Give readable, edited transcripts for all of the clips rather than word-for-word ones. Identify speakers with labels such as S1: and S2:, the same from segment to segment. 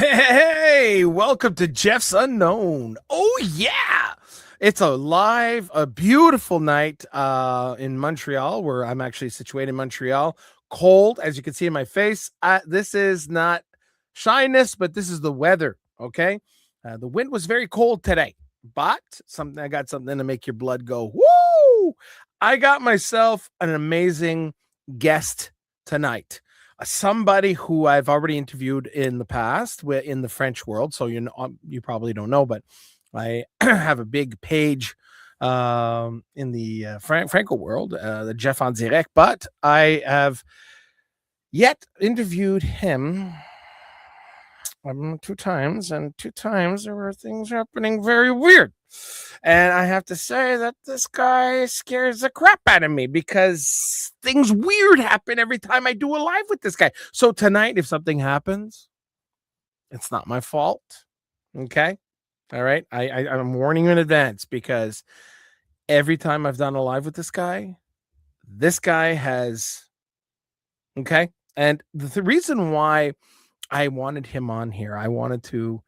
S1: Hey, welcome to Jeff's Unknown. Oh yeah. It's a beautiful night in Montreal, where I'm actually situated in Montreal. Cold, as you can see in my face. This is not shyness, but this is the weather, okay? The wind was very cold today, but I got something to make your blood go, woo! I got myself an amazing guest tonight, somebody who I've already interviewed in the past in the French world. So you probably don't know, but I have a big page in the Franco world, the Jeff on Direct. But I have yet interviewed him two times, and two times there were things happening very weird. And I have to say that this guy scares the crap out of me because things weird happen every time I do a live with this guy. So tonight, if something happens, it's not my fault. Okay. All right. I'm warning you in advance because every time I've done a live with this guy has. Okay. And the reason why I wanted him on here, I wanted to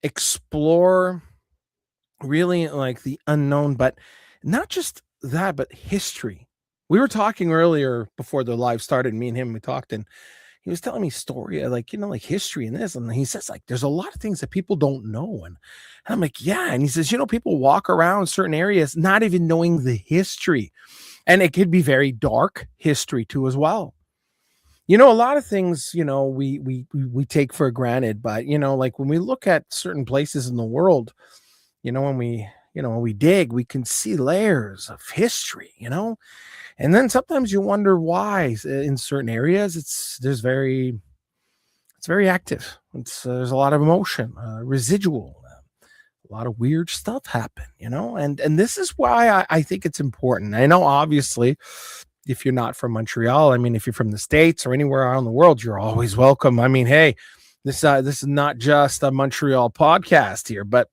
S1: explore really like the unknown, but not just that, but history. We were talking earlier before the live started, me and him, we talked, and he was telling me story, like, like history and this. And he says, like, there's a lot of things that people don't know. And I'm like, yeah. And he says, people walk around certain areas not even knowing the history. And it could be very dark history too, as well. A lot of things, we take for granted, but like when we look at certain places in the world, when we dig, we can see layers of history, and then sometimes you wonder why in certain areas it's very active. There's a lot of emotion, residual, a lot of weird stuff happen, and this is why I think it's important. I know, obviously, if you're not from Montreal, I mean, if you're from the States or anywhere around the world, you're always welcome. I mean, hey, this is not just a Montreal podcast here, but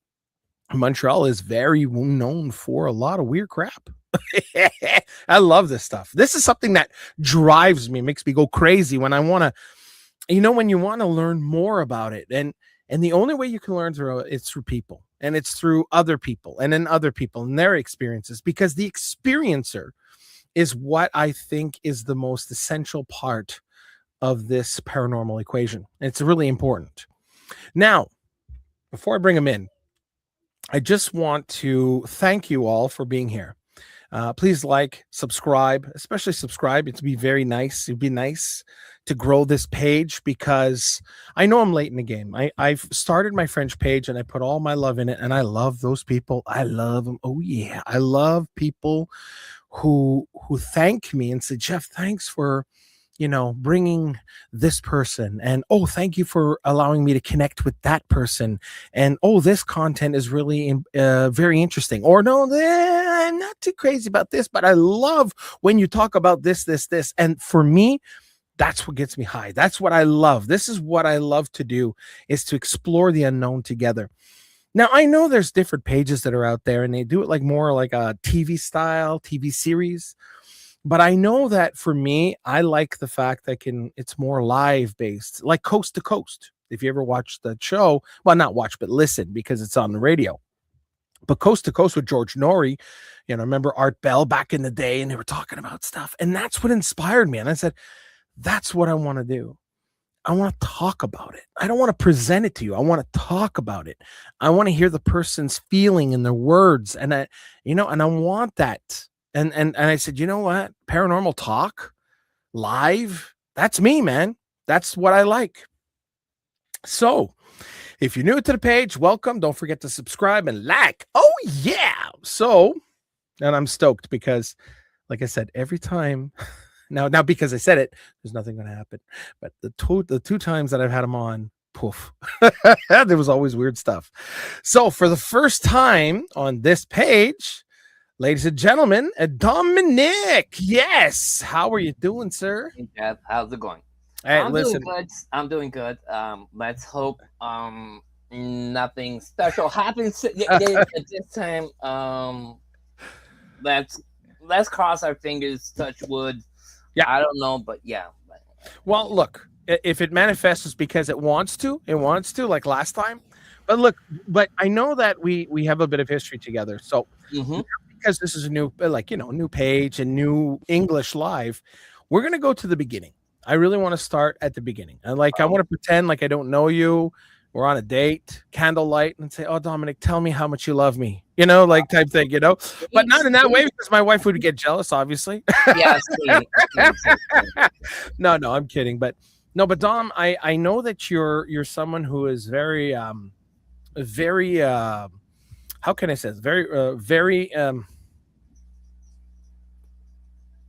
S1: Montreal is very known for a lot of weird crap. I love this stuff. This is something that drives me, makes me go crazy when I want to, when you want to learn more about it. And the only way you can learn it's through people, and it's through other people, and then other people and their experiences, because the experiencer is what I think is the most essential part of this paranormal equation. It's really important. Now, before I bring him in, I just want to thank you all for being here. Please subscribe, especially subscribe. It'd be very nice. It'd be nice to grow this page because I know I'm late in the game. I've started my French page and I put all my love in it, and I love those people. I love them. Oh yeah. I love people who thank me and say, Jeff, thanks for bringing this person, and oh, thank you for allowing me to connect with that person, and oh, this content is really very interesting, or no, I'm not too crazy about this, but I love when you talk about this. And for me, that's what gets me high. That's what I love. This is what I love to do, is to explore the unknown together. Now, I know there's different pages that are out there, and they do it like more like a TV style, TV series. But I know that for me, I like the fact that it's more live based, like Coast to Coast. If you ever watch the show, well, not watch, but listen, because it's on the radio. But Coast to Coast with George Norrie, remember Art Bell back in the day, and they were talking about stuff. And that's what inspired me. And I said, that's what I want to do. I want to talk about it. I don't want to present it to you. I want to talk about it. I want to hear the person's feeling in their words. And I want that. And I said, you know what? Paranormal talk live. That's me, man. That's what I like. So if you're new to the page, welcome. Don't forget to subscribe and like. Oh yeah. So, and I'm stoked because, like I said, every time now because I said it, there's nothing going to happen. But the two times that I've had him on, poof, there was always weird stuff. So for the first time on this page, ladies and gentlemen, Dominique. Yes. How are you doing, sir?
S2: Hey, Jeff, how's it going?
S1: Hey,
S2: I'm
S1: listen.
S2: doing good. I'm doing good. Let's hope nothing special happens at this time. Let's cross our fingers, touch wood.
S1: Yeah.
S2: I don't know, but yeah.
S1: Well, look, if it manifests, it's because it wants to. It wants to, like last time. But look, but I know that we have a bit of history together. So
S2: Mm-hmm.
S1: because this is a new, like, new page and new English live, we're gonna go to the beginning. I really want to start at the beginning. And like I
S2: Oh,
S1: want to pretend like I don't know you. We're on a date, candlelight, and say, "Oh, Dominic, tell me how much you love me." Like type thing, but
S2: sweet,
S1: not in that way
S2: sweet.
S1: because my wife would get jealous, obviously.
S2: Yeah, same, same, same, same.
S1: No, no, I'm kidding. But no, but Dom, I know that you're someone who is very how can I say this? Very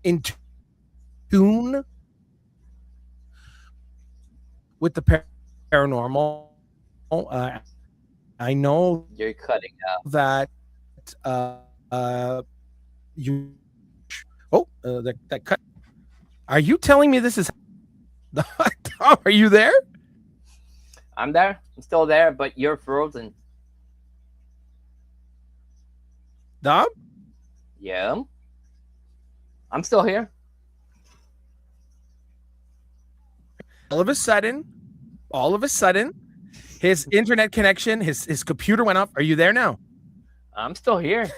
S1: in tune with the paranormal. I know
S2: You're cutting out.
S1: that you that cut. Are you telling me this is Tom, are you there?
S2: I'm there. I'm still there, but you're frozen.
S1: Dom?
S2: Yeah, I'm still here.
S1: All of a sudden, all of a sudden, his internet connection, his computer went off. Are you there now?
S2: I'm still here.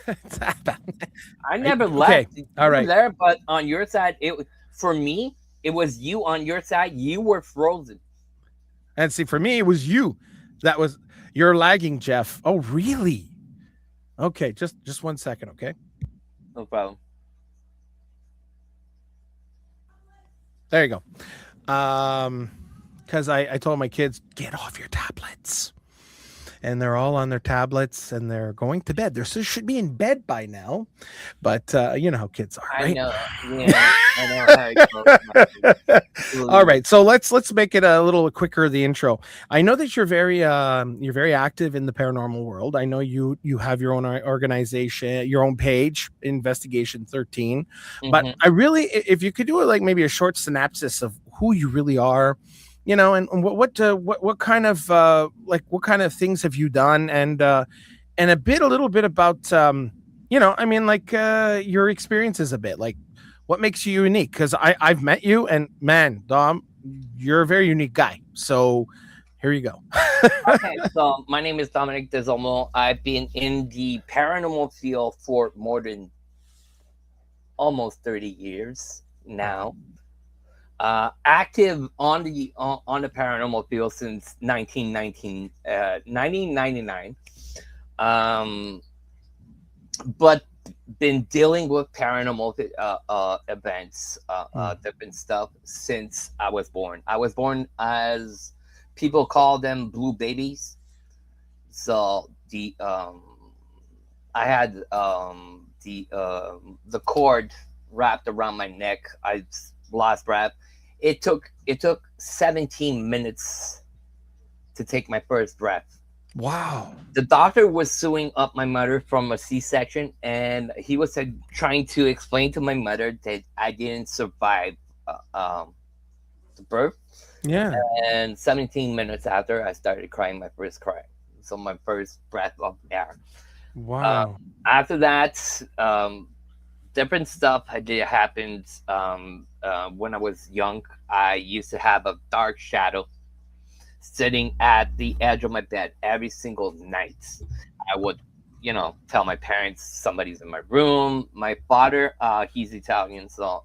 S2: I never
S1: Okay.
S2: left.
S1: All
S2: You were
S1: right.
S2: there, but on your side, for me, it was you on your side. You were frozen.
S1: And see, for me, it was you. That was you're lagging, Jeff. Oh, really? Okay, just 1 second, okay?
S2: No problem.
S1: There you go. Because I told my kids, get off your tablets. And they're all on their tablets and they're going to bed. They should be in bed by now. But you know how kids are,
S2: I
S1: right?
S2: know. Yeah, I know how it goes.
S1: All
S2: Believe.
S1: right, so let's make it a little quicker, the intro. I know that you're very active in the paranormal world. I know you have your own organization, your own page, Investigation 13. But
S2: Hmm.
S1: I really, if you could do it like maybe a short synopsis of who you really are, and what kind of what kind of things have you done, and a little bit about I mean, like your experiences a bit, like what makes you unique, because I've met you, and man, Dom, you're a very unique guy. So here you go.
S2: Okay, so my name is Dominique Desormeaux. I've been in the paranormal field for more than almost 30 years
S1: Wow.
S2: now. Active on the paranormal field since 1999. Um, but been dealing with paranormal events,
S1: Mm.
S2: different stuff since I was born. I was born as people call them blue babies. So I had the cord wrapped around my neck. I lost breath. It took 17 minutes to take my first breath.
S1: Wow.
S2: The doctor was sewing up my mother from a C-section, and he was trying to explain to my mother that I didn't survive the birth.
S1: Yeah.
S2: And 17 minutes after, I started crying my first cry, so my first breath of air. Uh,
S1: Wow.
S2: After that, different stuff did happened. When I was young, I used to have a dark shadow sitting at the edge of my bed every single night. I would, tell my parents somebody's in my room. My father, he's Italian, so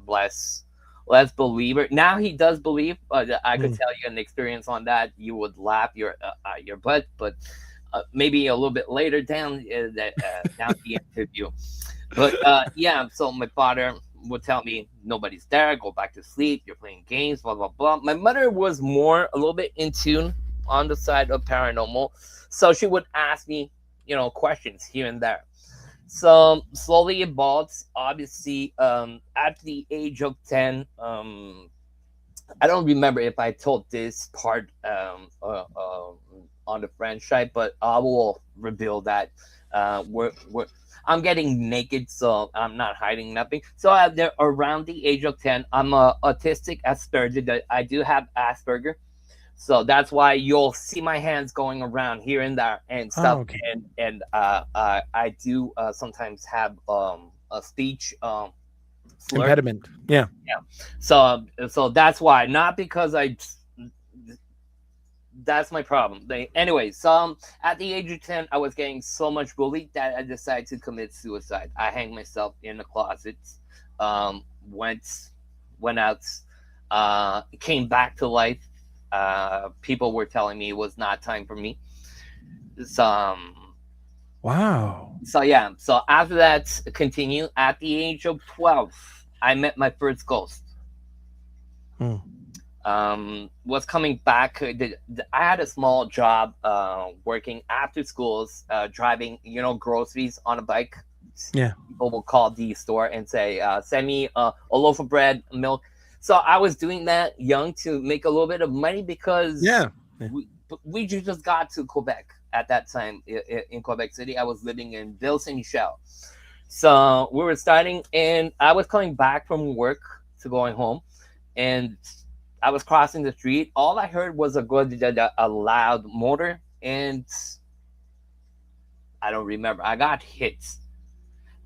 S2: bless, less believer. Now he does believe, but I could
S1: Mm.
S2: tell you an experience on that. You would laugh your butt, but maybe a little bit later down the interview. But yeah, so my father would tell me nobody's there, go back to sleep, you're playing games, blah blah blah. My mother was more a little bit in tune on the side of paranormal, so she would ask me, questions here and there. So slowly evolved. Obviously, at the age of 10, I don't remember if I told this part on the franchise, but I will reveal that we're I'm getting naked, so I'm not hiding nothing. So there, around the age of 10, I'm a autistic Asperger. That I do have Asperger, so that's why you'll see my hands going around here and there and
S1: Oh,
S2: stuff.
S1: okay.
S2: And I do sometimes have a speech slur.
S1: Impediment. Yeah.
S2: Yeah. So that's why, not because I. That's my problem. Anyway, so at the age of 10, I was getting so much bullied that I decided to commit suicide. I hanged myself in the closet. Um, went went out. Came back to life. People were telling me it was not time for me. So,
S1: Wow.
S2: so yeah. So after that, continue. At the age of 12, I met my first ghost.
S1: Hmm.
S2: Was coming back. I had a small job working after schools, driving, groceries on a bike.
S1: Yeah.
S2: People will call the store and say, send me a loaf of bread, milk. So I was doing that young to make a little bit of money because
S1: Yeah. Yeah.
S2: we just got to Quebec at that time, in Quebec City. I was living in Ville Saint Michel. So we were starting, and I was coming back from work to going home, and I was crossing the street. All I heard was a loud motor, and I don't remember. I got hit.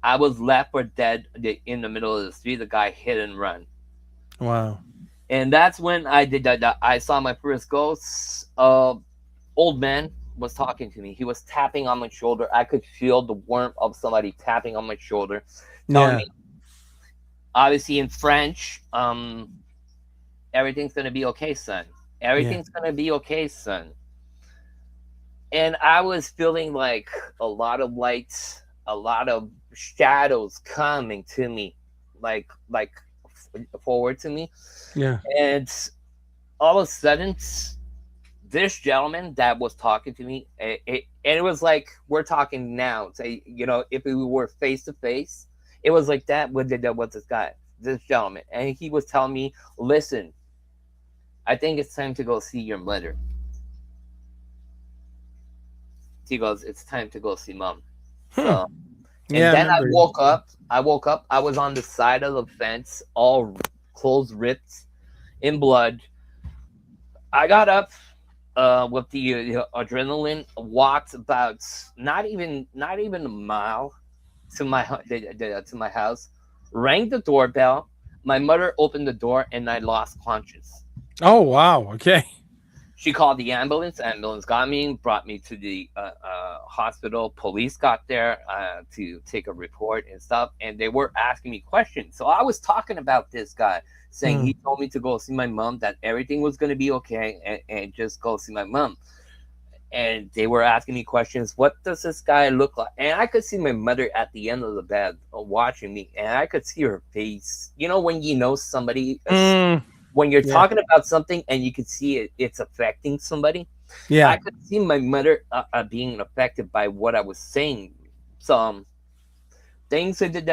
S2: I was left for dead in the middle of the street. The guy hit and run,
S1: Wow.
S2: and that's when I did that. I saw my first ghost. Old man was talking to me. He was tapping on my shoulder. I could feel the warmth of somebody tapping on my shoulder, telling
S1: Yeah.
S2: me, obviously in French, everything's gonna be okay, son.
S1: Yeah.
S2: Everything's gonna be okay, son. And I was feeling like a lot of lights, a lot of shadows coming to me, forward to me,
S1: Yeah.
S2: and all of a sudden, this gentleman that was talking to me, and it was like we're talking now. Say, if we were face to face, it was like that. With this guy, this gentleman, and he was telling me, "Listen, I think it's time to go see your mother." He goes, "It's time to go see mom."
S1: Hmm.
S2: So, and
S1: Yeah. I
S2: then I
S1: remember.
S2: woke up. I woke up. I was on the side of the fence, all clothes ripped in blood. I got up with the adrenaline, walked about not even a mile to to my house, rang the doorbell. My mother opened the door, and I lost conscious.
S1: Oh, wow. Okay.
S2: She called the ambulance. Ambulance got me, brought me to the hospital. Police got there to take a report and stuff, and they were asking me questions. So I was talking about this guy, saying
S1: Hmm.
S2: he told me to go see my mom, that everything was going to be okay, and just go see my mom. And they were asking me questions. What does this guy look like? And I could see my mother at the end of the bed watching me, and I could see her face. When somebody,
S1: Mm.
S2: when you're
S1: Yeah.
S2: talking about something and you can see it's affecting somebody. I
S1: Yeah.
S2: could see my mother being affected by what I was saying. So things did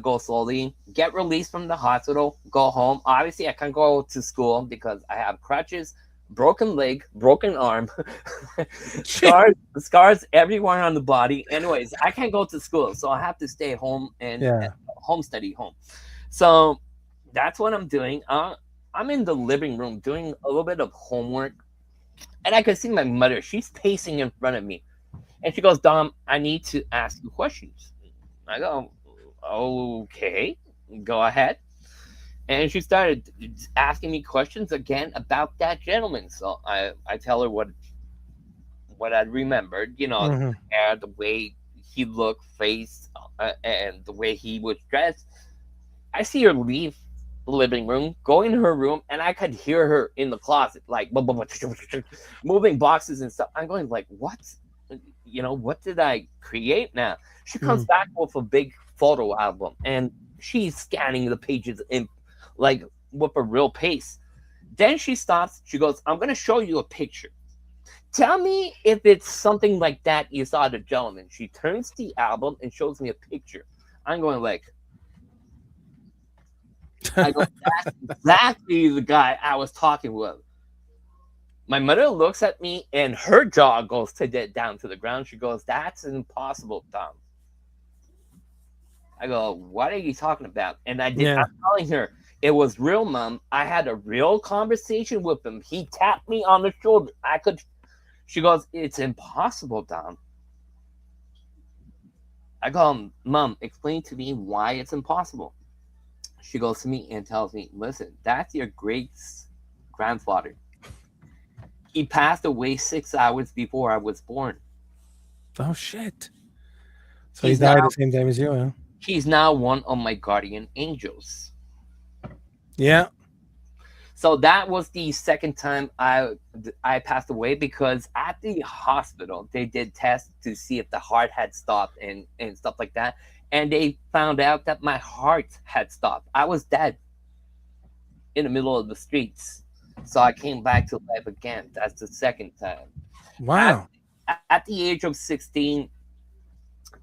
S2: go slowly. Get released from the hospital, go home. Obviously, I can't go to school because I have crutches, broken leg, broken arm, scars everywhere on the body. Anyways, I can't go to school, so I have to stay home and
S1: Yeah.
S2: home study home. So that's what I'm doing. I'm in the living room doing a little bit of homework, and I can see my mother. She's pacing in front of me, and she goes, "Dom, I need to ask you questions." I go, "Okay, go ahead." And she started asking me questions again about that gentleman. So I tell her what I remembered. The
S1: Hmm.
S2: hair, the way he looked, face, and the way he was dressed. I see her leave the living room, go in her room, and I could hear her in the closet, like moving boxes and stuff. I'm going like, what? What did I create now? She comes
S1: Mm.
S2: back with a big photo album, and she's scanning the pages in like with a real pace. Then she stops. She goes, "I'm gonna show you a picture. Tell me if it's something like that you saw the gentleman." She turns the album and shows me a picture. I'm going like, I go, "That's exactly the guy I was talking with." My mother looks at me and her jaw goes down to the ground. She goes, "That's impossible, Tom." I go, "What are you talking about?" And
S1: Yeah.
S2: I'm telling her, "It was real, mom. I had a real conversation with him. He tapped me on the shoulder. I could." She goes, "It's impossible, Tom." I go, "Mom, explain to me why it's impossible." She goes to me and tells me, "Listen, that's your great grandfather. He passed away 6 hours before I was born.
S1: Oh shit. So he
S2: He's
S1: died
S2: now
S1: the same time as you, huh?
S2: he's now one of my guardian angels."
S1: Yeah.
S2: So that was the second time I passed away, because at the hospital they did tests to see if the heart had stopped and stuff like that, and they found out that my heart had stopped. I was dead in the middle of the streets. So I came back to life again. That's the second time. At
S1: Wow.
S2: at the age of 16,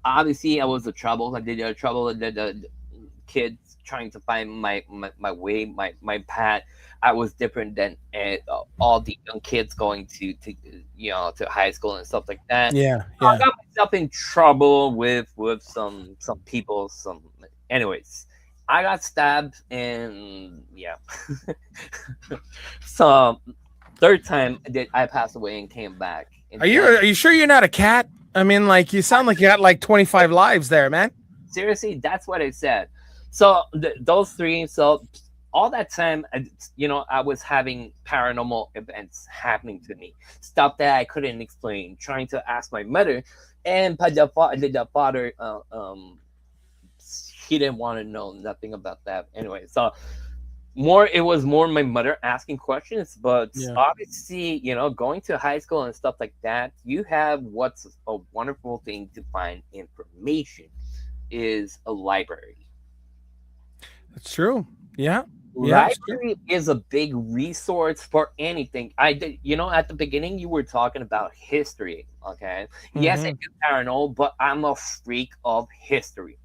S2: obviously I was the trouble. I did the trouble. The kids trying to find my way, my path. I was different than all the young kids going to high school and stuff like that.
S1: Yeah.
S2: So I
S1: Yeah.
S2: got myself in trouble with some people. Anyways, I got stabbed, and yeah. So third time that I passed away and came back. And then
S1: Are you sure you're not a cat? I mean, like you sound like you got like 25 lives there, man.
S2: seriously, that's what I said. So those three. So all that time, I was having paranormal events happening to me, stuff that I couldn't explain. Trying to ask my mother, and the father, he didn't want to know nothing about that. Anyway, so it was more my mother asking questions, but
S1: Yeah.
S2: obviously, going to high school and stuff like that, you have what's a wonderful thing to find information is a library.
S1: That's true. Yeah. Yeah, it's true.
S2: Library is a big resource for anything. I did, at the beginning you were talking about history. Okay, yes, I
S1: Hmm.
S2: do paranormal, but I'm a freak of history.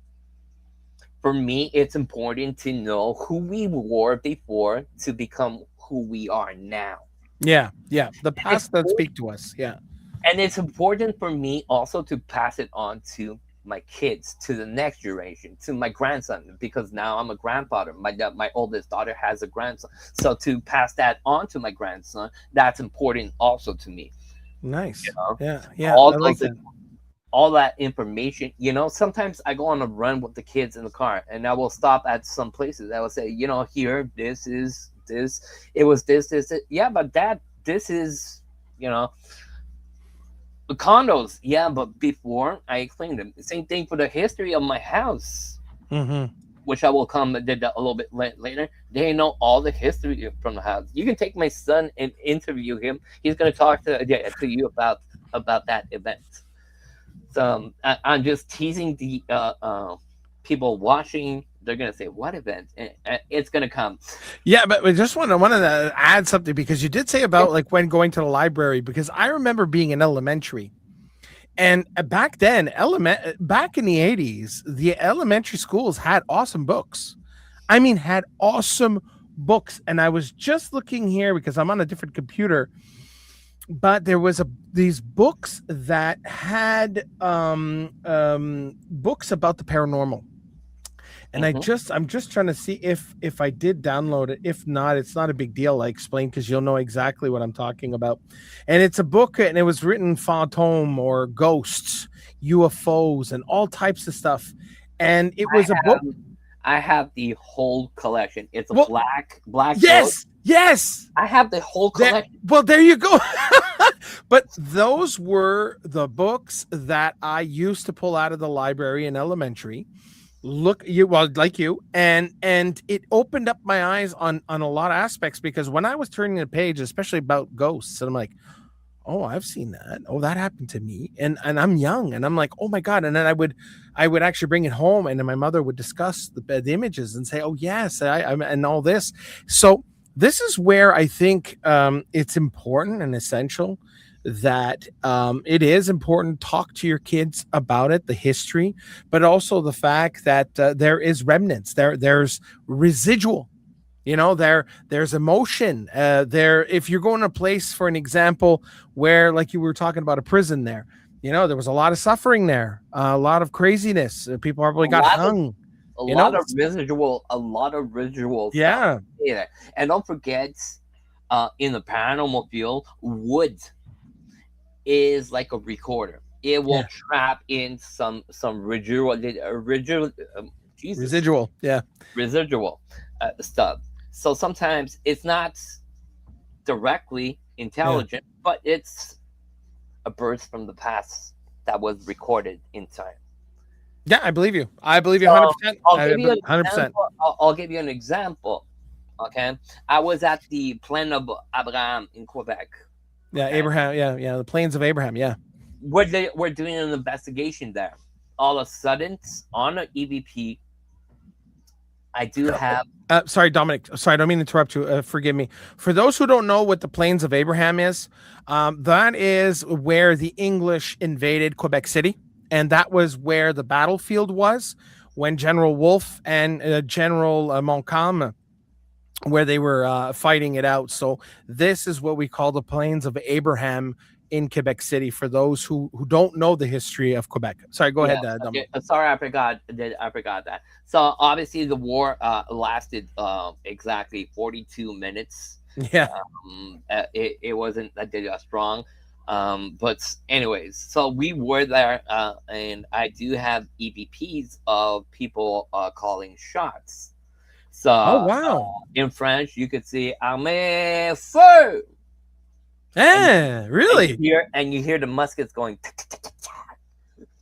S2: For me, it's important to know who we were before to become who we are now.
S1: Yeah. Yeah. The
S2: And it's
S1: past does speak to us. Yeah.
S2: and it's important for me also to pass it on to my kids, to the next generation, to my grandson, because now I'm a grandfather. My oldest daughter has a grandson, so to pass that on to my grandson, that's important also to me. You
S1: Nice.
S2: know,
S1: Yeah. Yeah.
S2: all
S1: I like
S2: those
S1: that.
S2: all that information. Sometimes I go on a run with the kids in the car, and I will stop at some places. I will say, here, this is this. It was this. Yeah, but dad, this is, you know, the condos. Yeah, but before I explained them. Same thing for the history of my house,
S1: Hmm.
S2: which I will come did that a little bit later. They know all the history from the house. You can take my son and interview him. He's going to talk to you about that event. So I'm just teasing the people watching. They're gonna say, "What event?" And it's gonna come.
S1: Yeah, but we just wanted to add something because you did say
S2: Yeah.
S1: about like when going to the library because I remember being in elementary. And back then, back in the 80s, the elementary schools had awesome books. I mean, had awesome books. And I was just looking here because I'm on a different computer, but there was these books that had books about the paranormal. And
S2: Hmm.
S1: I'm just trying to see if I did download it. If not, it's not a big deal. I explain because you'll know exactly what I'm talking about. And it's a book, and it was written phantom or ghosts, UFOs, and all types of stuff. And it was a book.
S2: I have the whole collection. It's a
S1: Well,
S2: black book.
S1: yes, yes.
S2: I have the whole
S1: There,
S2: collection.
S1: well, there you go. But those were the books that I used to pull out of the library in elementary. Look, you well, like you, and it opened up my eyes on a lot of aspects because when I was turning the page, especially about ghosts, and I'm like, oh, I've seen that. Oh, that happened to me, and I'm young, and I'm like, oh my god, and then I would actually bring it home, and then my mother would discuss the images and say, oh yes, I'm and all this. So this is where I think it's important and essential that it is important to talk to your kids about it, the history, but also the fact that there is remnants, there's residual, there's emotion there. If you're going to a place, for an example, where like you were talking about a prison there, there was a lot of suffering there, a lot of craziness, people
S2: A
S1: probably got
S2: lot of
S1: hung,
S2: a
S1: you know
S2: lot of residual stuff.
S1: yeah,
S2: Yeah, and don't forget, in the paranormal field, wood is like a recorder. It will
S1: yeah,
S2: trap in some residual. Jesus,
S1: Residual. Yeah.
S2: residual stuff. So sometimes it's not directly
S1: Yeah.
S2: intelligent, but it's a burst from the past that was recorded in time.
S1: Yeah, I believe you. I believe you
S2: So
S1: 100%.
S2: I'll
S1: I
S2: give you an
S1: 100%.
S2: example. I'll give you an example. Okay, I was at the Plain of Abraham in Quebec.
S1: Yeah,
S2: Okay,
S1: Abraham. Yeah, yeah, the plains of Abraham. Yeah.
S2: we're doing an investigation there. All of a sudden, on an EVP, I do have.
S1: Sorry, Dominic. Sorry, I don't mean to interrupt you. Forgive me. For those who don't know what the Plains of Abraham is, that is where the English invaded Quebec City, and that was where the battlefield was when General Wolfe and General Montcalm, where they were fighting it out. So this is what we call the Plains of Abraham in Quebec City. For those who don't know the history of Quebec. Sorry, go
S2: Yeah,
S1: ahead,
S2: okay.
S1: Dominic.
S2: Sorry, I forgot that. So obviously, the war lasted exactly 42 minutes.
S1: Yeah.
S2: It wasn't that strong. But anyways, so we were there, and I do have EVPs of people calling shots. So
S1: Oh wow.
S2: in French, you could see "Armée feu," and
S1: Really?
S2: you hear the muskets going.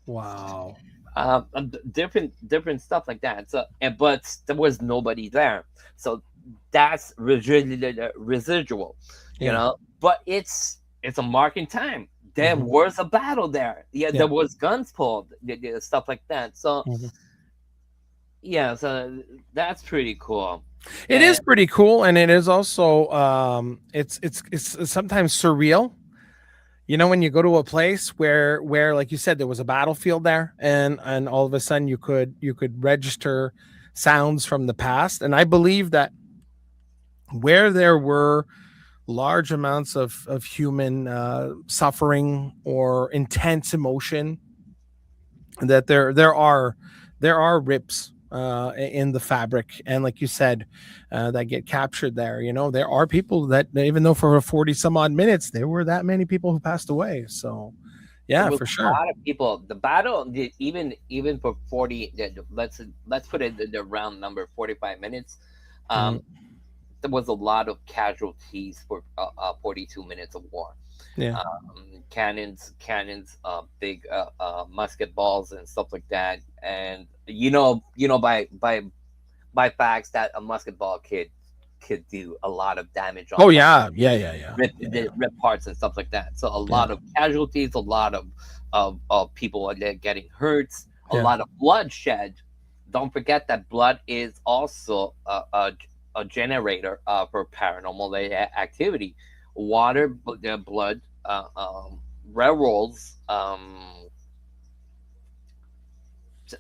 S1: Wow.
S2: Different stuff like that. So, but there was nobody there. So that's residual, you
S1: Yeah.
S2: know. But it's a mark in time. There
S1: Mhm.
S2: was a battle there. Yeah,
S1: Yeah.
S2: there was guns pulled, stuff like that. So
S1: Mhm.
S2: yeah, so that's pretty cool.
S1: It
S2: And
S1: is pretty cool, and it is also it's sometimes surreal. You know, when you go to a place where like you said there was a battlefield there, and all of a sudden you could register sounds from the past, and I believe that where there were large amounts of human suffering or intense emotion, that there are rips in the fabric, and like you said, that get captured there. You know, there are people that, even though for 40 some odd minutes there were that many people who passed away. So
S2: there
S1: yeah,
S2: was
S1: for
S2: a
S1: sure.
S2: lot of people. The battle, even for 40, let's put it the round number 45 minutes.
S1: Mhm.
S2: Um, there was a lot of casualties for 42 minutes of war.
S1: Yeah.
S2: Cannons, big musket balls and stuff like that. And by facts that a musket ball could do a lot of damage
S1: Oh
S2: on
S1: yeah, yeah, yeah, yeah, yeah,
S2: rip parts and stuff like that. So a
S1: yeah,
S2: lot of casualties, a lot of people are there getting hurt, a
S1: yeah,
S2: lot of bloodshed. Don't forget that blood is also a generator for paranormal activity. Water, the blood, railroads, um,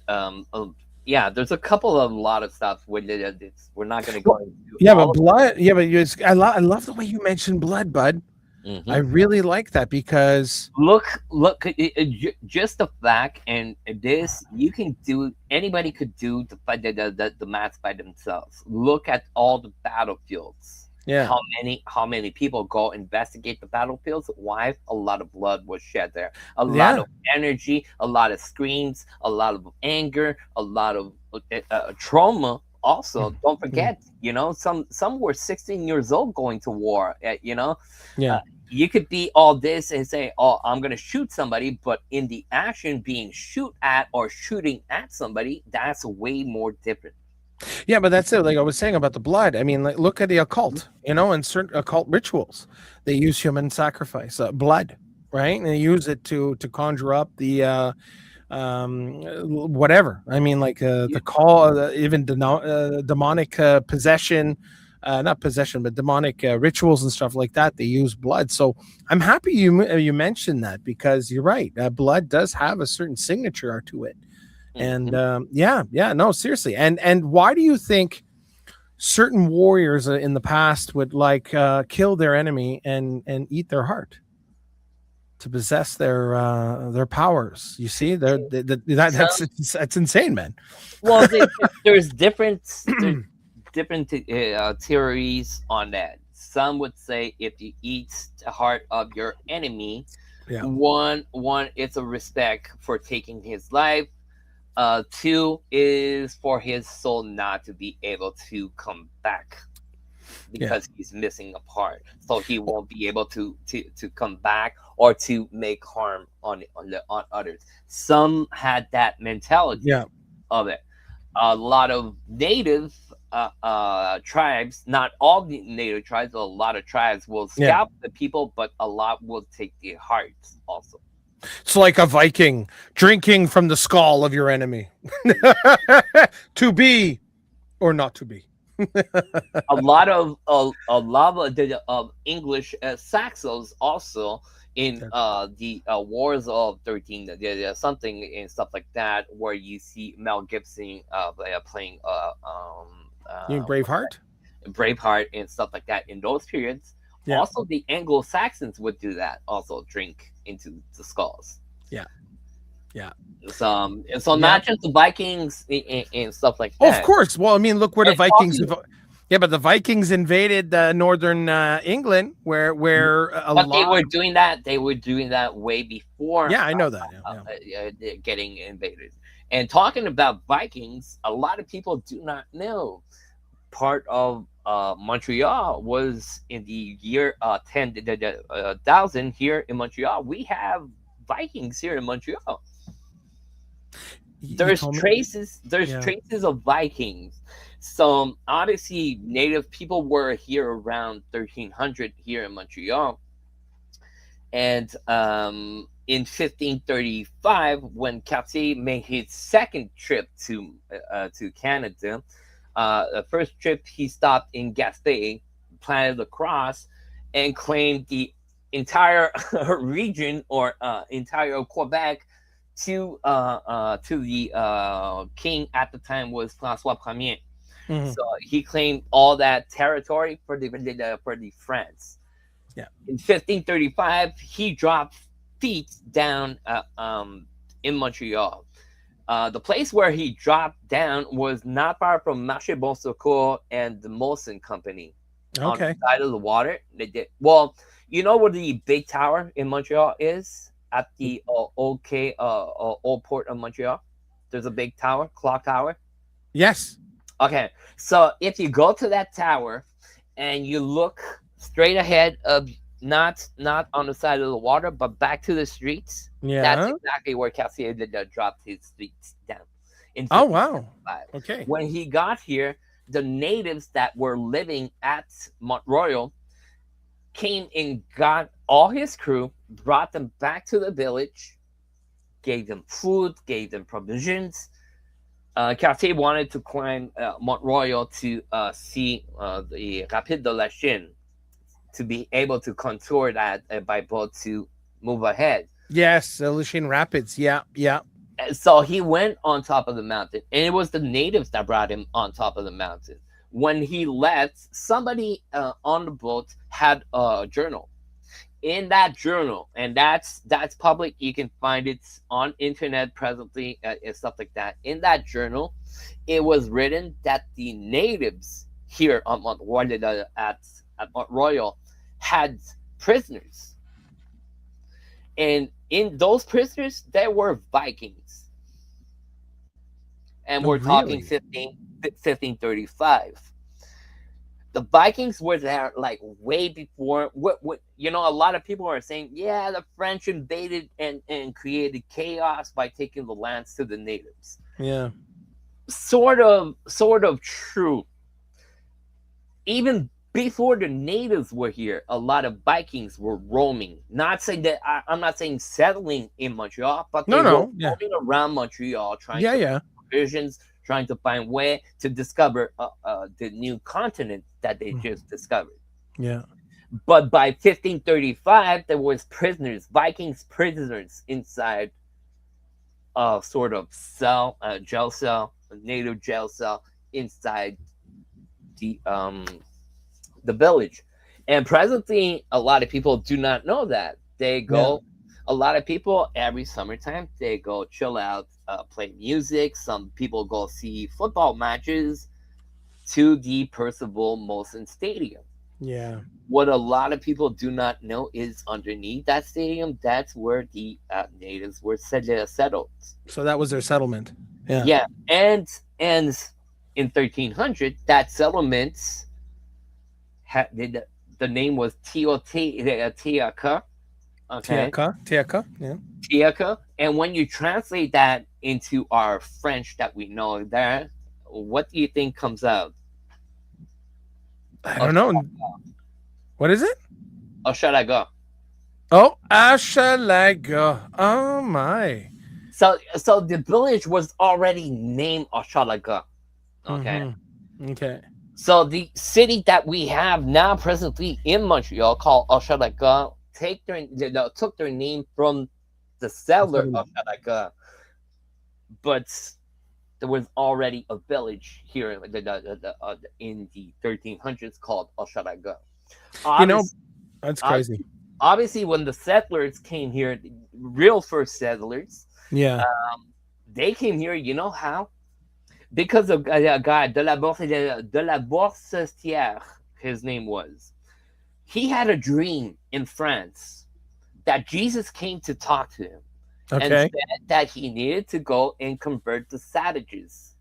S2: uh, yeah. There's a couple of a lot of stuff. We're not going to go
S1: well,
S2: into
S1: yeah, but
S2: all of
S1: blood, yeah, but I love the way you mentioned blood, bud.
S2: it.
S1: I really like that because
S2: Look, just the fact, and this you can do. Anybody could do the math by themselves. Look at all the battlefields.
S1: yeah,
S2: How many people go investigate the battlefields? Why? A lot of blood was shed there. A lot
S1: yeah,
S2: of energy, a lot of screams, a lot of anger, a lot of trauma. Also, don't
S1: mm,
S2: forget, some were 16 years old going to war.
S1: yeah.
S2: Uh, you could be all this and say, "Oh, I'm gonna shoot somebody," but in the action, being shoot at or shooting at somebody, that's way more different.
S1: Yeah, but that's it. Like I was saying about the blood. I mean, like, look at the occult, and certain occult rituals. They use human sacrifice, blood, right? And they use it to conjure up the whatever. I mean, like
S2: You,
S1: the call, even demonic possession, not possession, but demonic rituals and stuff like that. They use blood. So I'm happy you mentioned that, because you're right. Blood does have a certain signature to it. And
S2: Mhm.
S1: yeah, yeah, no, seriously. And why do you think certain warriors in the past would like kill their enemy and eat their heart to possess their powers? You see,
S2: Some,
S1: that's insane, man.
S2: well, there's different theories on that. Some would say if you eat the heart of your enemy,
S1: Yeah.
S2: one it's a respect for taking his life. Two is for his soul not to be able to come back
S1: Yeah.
S2: because he's missing a part, so he won't be able to come back or to make harm on others. Some had that mentality
S1: Yeah.
S2: of it. A lot of native tribes, not all the native tribes, but a lot of tribes will
S1: Yeah.
S2: scalp the people, but a lot will take their hearts also.
S1: It's like a Viking drinking from the skull of your enemy. To be or not to be.
S2: A lot of of English Saxons also in the Wars of 13 something and stuff like that, where you see Mel Gibson playing
S1: You mean Braveheart?
S2: Braveheart and stuff like that in those periods.
S1: Yeah.
S2: Also, the Anglo Saxons would do that. Also, drink into the skulls.
S1: Yeah. Yeah.
S2: So
S1: Yeah.
S2: not just the Vikings and stuff like
S1: Oh, of
S2: that.
S1: course. Well, I mean, look where the
S2: And
S1: Vikings.
S2: talking,
S1: Yeah, but the Vikings invaded northern England, where a
S2: but they
S1: lot.
S2: were doing that. They were doing that way before
S1: Yeah, I know that.
S2: getting invaded. And talking about Vikings, a lot of people do not know part of Montreal was in the year 10,000 here in Montreal. We have Vikings here in Montreal.
S1: You
S2: There's
S1: told me.
S2: traces. There's
S1: Yeah.
S2: traces of Vikings. So obviously, native people were here around 1300 here in Montreal, and in 1535, when Cartier made his second trip to Canada, the first trip he stopped in Gaspé, planted the cross, and claimed the entire region or entire Quebec to the king at the time was François Premier.
S1: Mhm.
S2: So he claimed all that territory for the France.
S1: Yeah.
S2: In 1535, he dropped feet down in Montreal. The place where he dropped down was not far from Marché Bon Secours and the Molson Company on the
S1: Okay.
S2: side of the water. They did well. You know where the big tower in Montreal is at the old port of Montreal. There's a big tower, clock tower.
S1: Yes.
S2: Okay, so if you go to that tower and you look straight ahead of not on the side of the water, but back to the streets, that's
S1: Yeah.
S2: exactly where Cassier did dropped his feet down in
S1: Oh wow.
S2: 1575.
S1: Okay.
S2: When he got here, the natives that were living at Montreal came and got all his crew, brought them back to the village, gave them food, gave them provisions. Cartier wanted to climb Mont Royal to see the Rapide de la Chine, to be able to contour that by boat to move ahead.
S1: Yes, Lucien Rapids. Yeah. Yeah.
S2: And so he went on top of the mountain, and it was the natives that brought him on top of the mountain. When he left, somebody on the boat had a journal. In that journal, and that's public, you can find it on internet presently and stuff like that. In that journal, it was written that the natives here on Mont Royal at Mont Royal had prisoners, and in those prisoners there were Vikings, and
S1: Oh,
S2: we're talking
S1: really?
S2: 1535. The Vikings were there like way before what a lot of people are saying, yeah, the French invaded and created chaos by taking the lands to the natives.
S1: Yeah.
S2: Sort of true. Even before the natives were here, a lot of Vikings were roaming. Not saying that I'm not saying settling in Montreal, but they
S1: No.
S2: were
S1: No. Yeah.
S2: roaming around Montreal trying
S1: Yeah.
S2: to
S1: Yeah.
S2: provisions, trying to find way to discover the new continent that they just discovered.
S1: Yeah.
S2: But by 1535, there was prisoners, Vikings prisoners inside a sort of cell, a jail cell, a native jail cell inside the village. And presently, a lot of people do not know that. They go, a lot of people every summertime, they go chill out, play music. Some people go see football matches to the Percival Molson Stadium.
S1: Yeah.
S2: What a lot of people do not know is underneath that stadium, that's where the natives were settled.
S1: So that was their settlement. Yeah.
S2: Yeah, and in 1300, that settlement had the name was Teotihuacan. Okay,
S1: Tiaka. Tiaka. Yeah.
S2: Tiaka. And when you translate that into our French that we know there, what do you think comes out?
S1: I don't
S2: Osh-
S1: know. What is it?
S2: Oshalaga.
S1: Oh, Ashalaga. Oh my.
S2: So the village was already named Oshalaga. Okay.
S1: Mm-hmm. Okay.
S2: So the city that we have now presently in Montreal called Oshalaga took their name from the
S1: The
S2: settler of
S1: settlement.
S2: Oshalaga, but there was already a village here in the 1300s called Oshalaga.
S1: You know,
S2: Obviously,
S1: that's crazy.
S2: obviously, when the settlers came here, the real first settlers,
S1: Yeah.
S2: they came here. You know how? Because of a guy de la Boursière, his name was. He had a dream in France that Jesus came to talk to him and
S1: Okay.
S2: said that he needed to go and convert the savages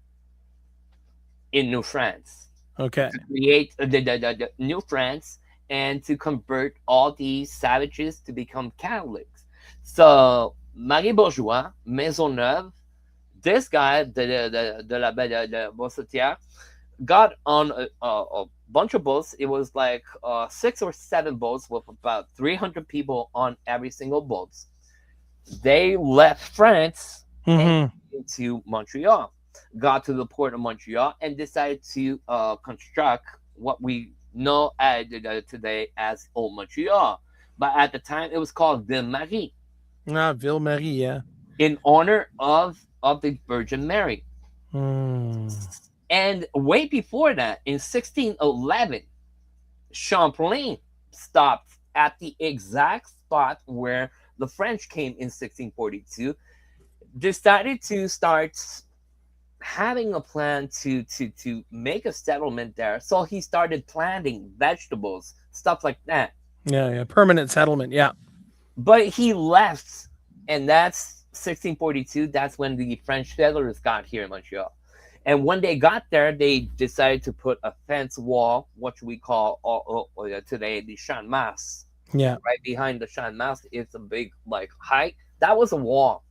S2: in New France
S1: Okay.
S2: to create the New France and to convert all these savages to become Catholics. So Marie Bourgeois, Maisonneuve, this guy, the Bossetière, got on a bunch of boats. It was like 6 or 7 boats with about 300 people on every single boat. They left France and
S1: Mm-hmm.
S2: came to Montreal, got to the port of Montreal, and decided to construct what we know today as Old Montreal. But at the time, it was called Ville Marie
S1: Ah, Ville Marie. Yeah.
S2: in honor of the Virgin Mary.
S1: Mm.
S2: And way before that, in 1611, Champlain stopped at the exact spot where the French came in 1642, decided to start having a plan to make a settlement there. So he started planting vegetables, stuff like that.
S1: Yeah. Yeah. Permanent settlement. Yeah.
S2: But he left, and that's 1642. That's when the French settlers got here in Montreal. And when they got there, they decided to put a fence wall, what we call today the Champ Mas.
S1: Yeah.
S2: Right behind the Champ Mas, it's a big like height. That was a wall.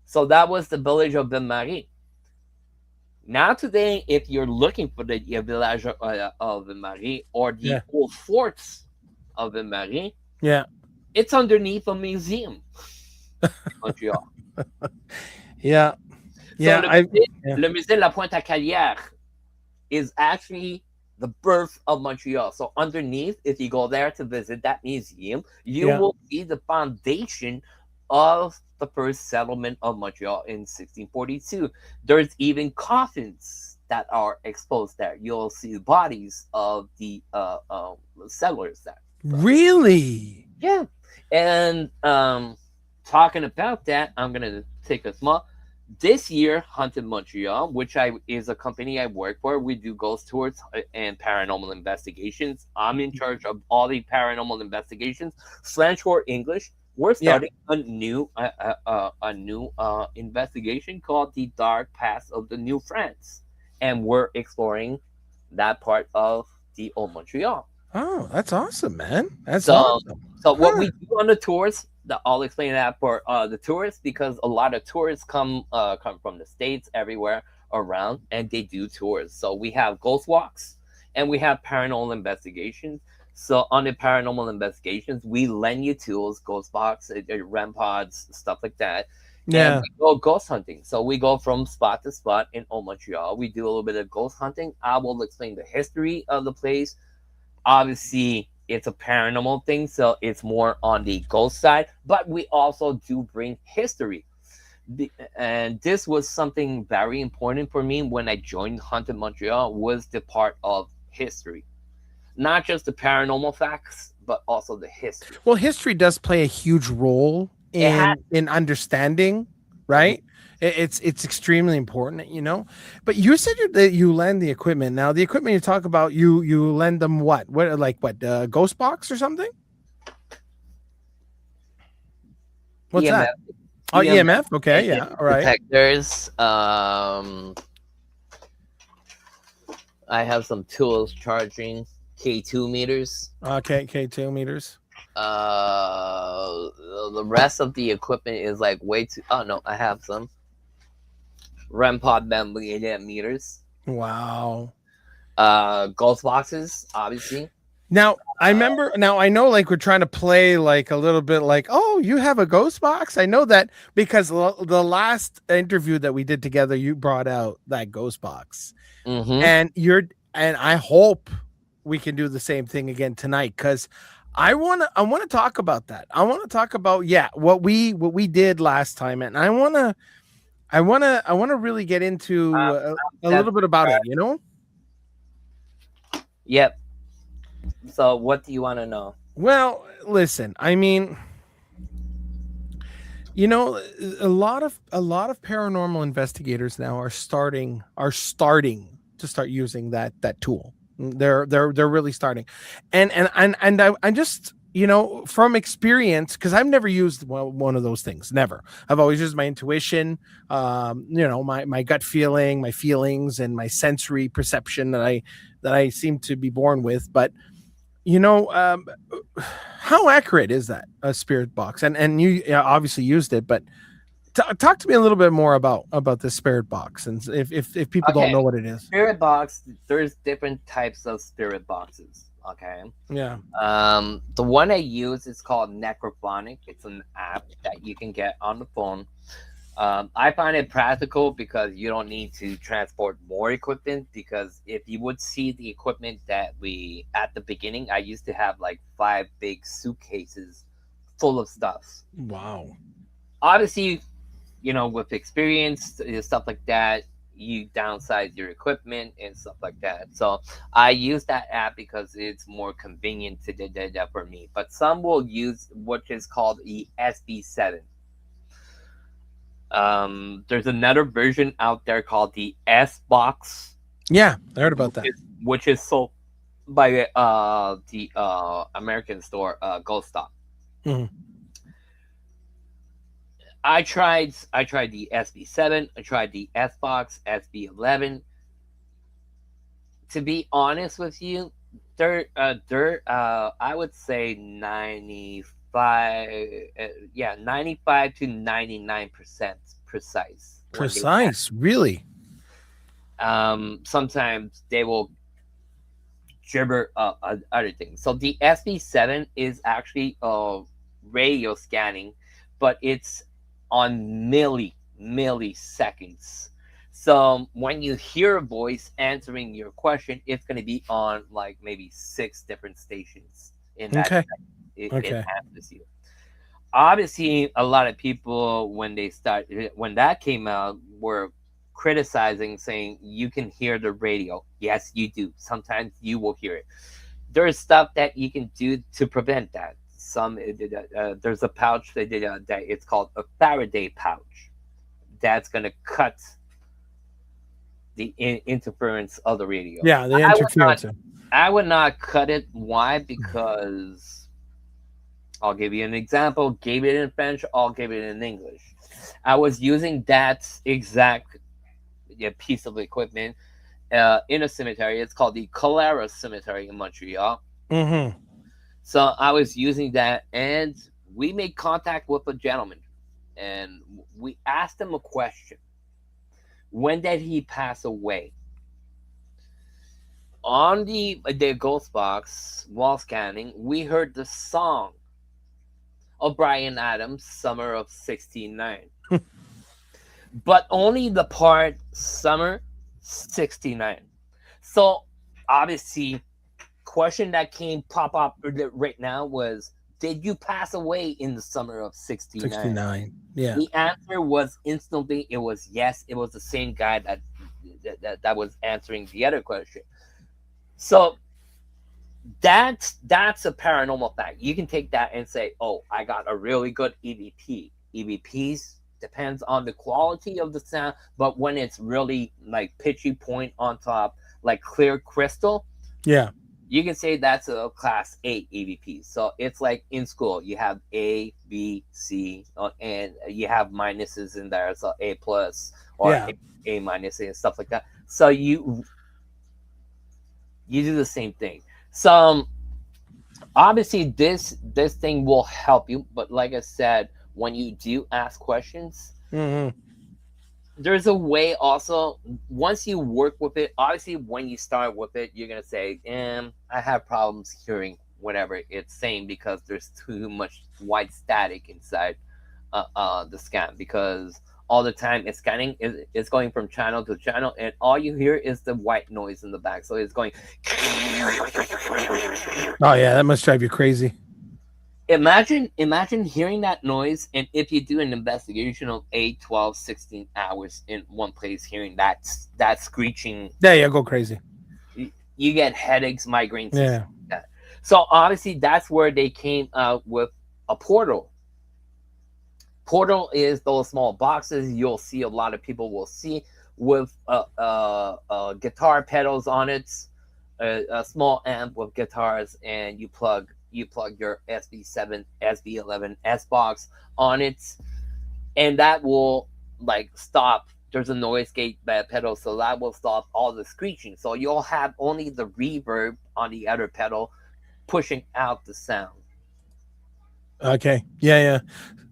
S2: So that was the village of Ville Marie. Now today, if you're looking for the village of Ville Marie or the
S1: Yeah.
S2: old forts of Ville Marie,
S1: Yeah.
S2: it's underneath a museum in Montreal.
S1: Yeah.
S2: So
S1: Yeah. I. Yeah.
S2: le musée de la Pointe à Calière is actually the birth of Montreal. So underneath, if you go there to visit that museum, you
S1: Yeah.
S2: will see the foundation of the first settlement of Montreal in 1642. There's even coffins that are exposed there. You'll see the bodies of the settlers there.
S1: Really.
S2: Yeah. And talking about that, I'm gonna take a small. This year, Haunted Montreal, which I is a company I work for, we do ghost tours and paranormal investigations. I'm in charge of all the paranormal investigations, French or English. We're
S1: Yeah.
S2: starting a new investigation called the Dark Past of the New France, and we're exploring that part of the old Montreal.
S1: Oh, that's awesome, man. That's
S2: So,
S1: awesome.
S2: so what
S1: Huh.
S2: we do on the tours, I'll explain that for the tourists because a lot of tourists come from the states everywhere around and they do tours. So we have ghost walks and we have paranormal investigations. So on the paranormal investigations, we lend you tools, ghost box, REM pods, stuff like that, and
S1: Yeah.
S2: we go ghost hunting. So we go from spot to spot in Old Montreal. We do a little bit of ghost hunting. I will explain the history of the place. Obviously it's a paranormal thing, so it's more on the ghost side, but we also do bring history. And this was something very important for me when I joined Haunted Montreal, was the part of history, not just the paranormal facts but also the history.
S1: Well, history does play a huge role
S2: It had
S1: in understanding, right? It's extremely important, you know. But you said that you lend the equipment. Now, the equipment you talk about, you lend them what? What like what? Ghost box or something? What's that?
S2: EMF.
S1: Oh,
S2: EMF
S1: EMF. Okay, yeah, all right.
S2: detectors. I have some tools charging K2 meters.
S1: Okay, K2 meters.
S2: Uh, the rest of the equipment is like way too. Oh no, I have some REM pod meters.
S1: Wow.
S2: Ghost boxes, obviously.
S1: Now, I remember now I know like we're trying to play like a little bit like, "Oh, you have a ghost box?" I know that because the last interview that we did together, you brought out that ghost box.
S2: Mm-hmm.
S1: And and I hope we can do the same thing again tonight cuz I want to talk about that. I want to talk about yeah, what we did last time and I want to really get into a
S2: That's
S1: little bit about it, you know?
S2: Yep. So, what do you want to know?
S1: Well, listen, I mean, you know, a lot of paranormal investigators now are starting to start using that tool. They're really starting, and I just from experience because I've never used one of those things. Never. I've always used my intuition, my gut feeling, my feelings, and my sensory perception that I seem to be born with. But you know, how accurate is that a spirit box? And you obviously used it, but talk to me a little bit more about this spirit box, and if people don't
S2: Okay,
S1: know what it is.
S2: spirit box. There's different types of spirit boxes. Okay.
S1: Yeah.
S2: The one I use is called Necrophonic. It's an app that you can get on the phone. I find it practical because you don't need to transport more equipment. Because if you would see the equipment that we at the beginning, I used to have like 5 big suitcases full of stuff.
S1: Wow.
S2: Obviously, with experience, stuff like that, you downsize your equipment and stuff like that. So I use that app because it's more convenient to do that for me. But some will use what is called the SB7. There's another version out there called the S Box,
S1: Yeah, I heard about that.
S2: which is sold by the American store Gold Stop.
S1: Mhm.
S2: I tried the SB7. I tried the S Box, SB11. To be honest with you, they're I would say 95, yeah, 95 to 99% precise when they
S1: Precise, really.
S2: sometimes they will gibber other things. So the SB7 is actually radio scanning, but it's on milliseconds. So when you hear a voice answering your question, it's going to be on like maybe 6 different stations in that
S1: Okay.
S2: second. It
S1: Okay.
S2: answers you. Obviously, a lot of people when that came out were criticizing, saying you can hear the radio. Yes, you do. Sometimes you will hear it. There's stuff that you can do to prevent that. There's a pouch they did that it's called a Faraday pouch that's gonna cut the interference of the radio.
S1: Yeah, the
S2: I would not
S1: interference.
S2: I would not cut it. Why? Because I'll give you an example. Gave it in French. I'll give it in English. I was using that exact piece of equipment in a cemetery. It's called the Calera Cemetery in Montreal.
S1: Mm-hmm.
S2: So I was using that, and we made contact with a gentleman, and we asked him a question. When did he pass away? On the ghost box wall scanning, we heard the song of Brian Adams, "Summer of '69," but only the part "Summer '69." So obviously, question that came pop up right now was, did you pass away in the summer of '69?
S1: 69. Yeah.
S2: The answer was instantly, it was yes. It was the same guy that was answering the other question. So that's a paranormal fact. You can take that and say, oh, I got a really good EVP. EVPs depends on the quality of the sound, but when it's really like pitchy point on top, like clear crystal,
S1: Yeah.
S2: You can say that's a class A EVP. So it's like in school, you have A, B, C, and you have minuses in there, so A plus or
S1: Yeah.
S2: A minus and stuff like that. So you do the same thing. So obviously this thing will help you, but like I said, when you do ask questions,
S1: Hmm.
S2: there's a way also. Once you work with it, obviously when you start with it, you're gonna say, I have problems hearing whatever it's saying because there's too much white static inside the scan, because all the time it's scanning, it's going from channel to channel, and all you hear is the white noise in the back, so it's going.
S1: Oh yeah, that must drive you crazy.
S2: Imagine hearing that noise, and if you do an investigation of 8, 12, 16 hours in one place hearing that screeching,
S1: Yeah, yeah, go crazy.
S2: you get headaches, migraines, and
S1: Yeah.
S2: stuff like that. So obviously that's where they came out with a portal. Portal is those small boxes you'll see a lot of people will see with guitar pedals on it, a small amp with guitars, and you plug your SB7, SB11 S box on it, and that will like stop. There's a noise gate pedal, so that will stop all the screeching. So you'll have only the reverb on the other pedal pushing out the sound.
S1: Okay. Yeah, yeah.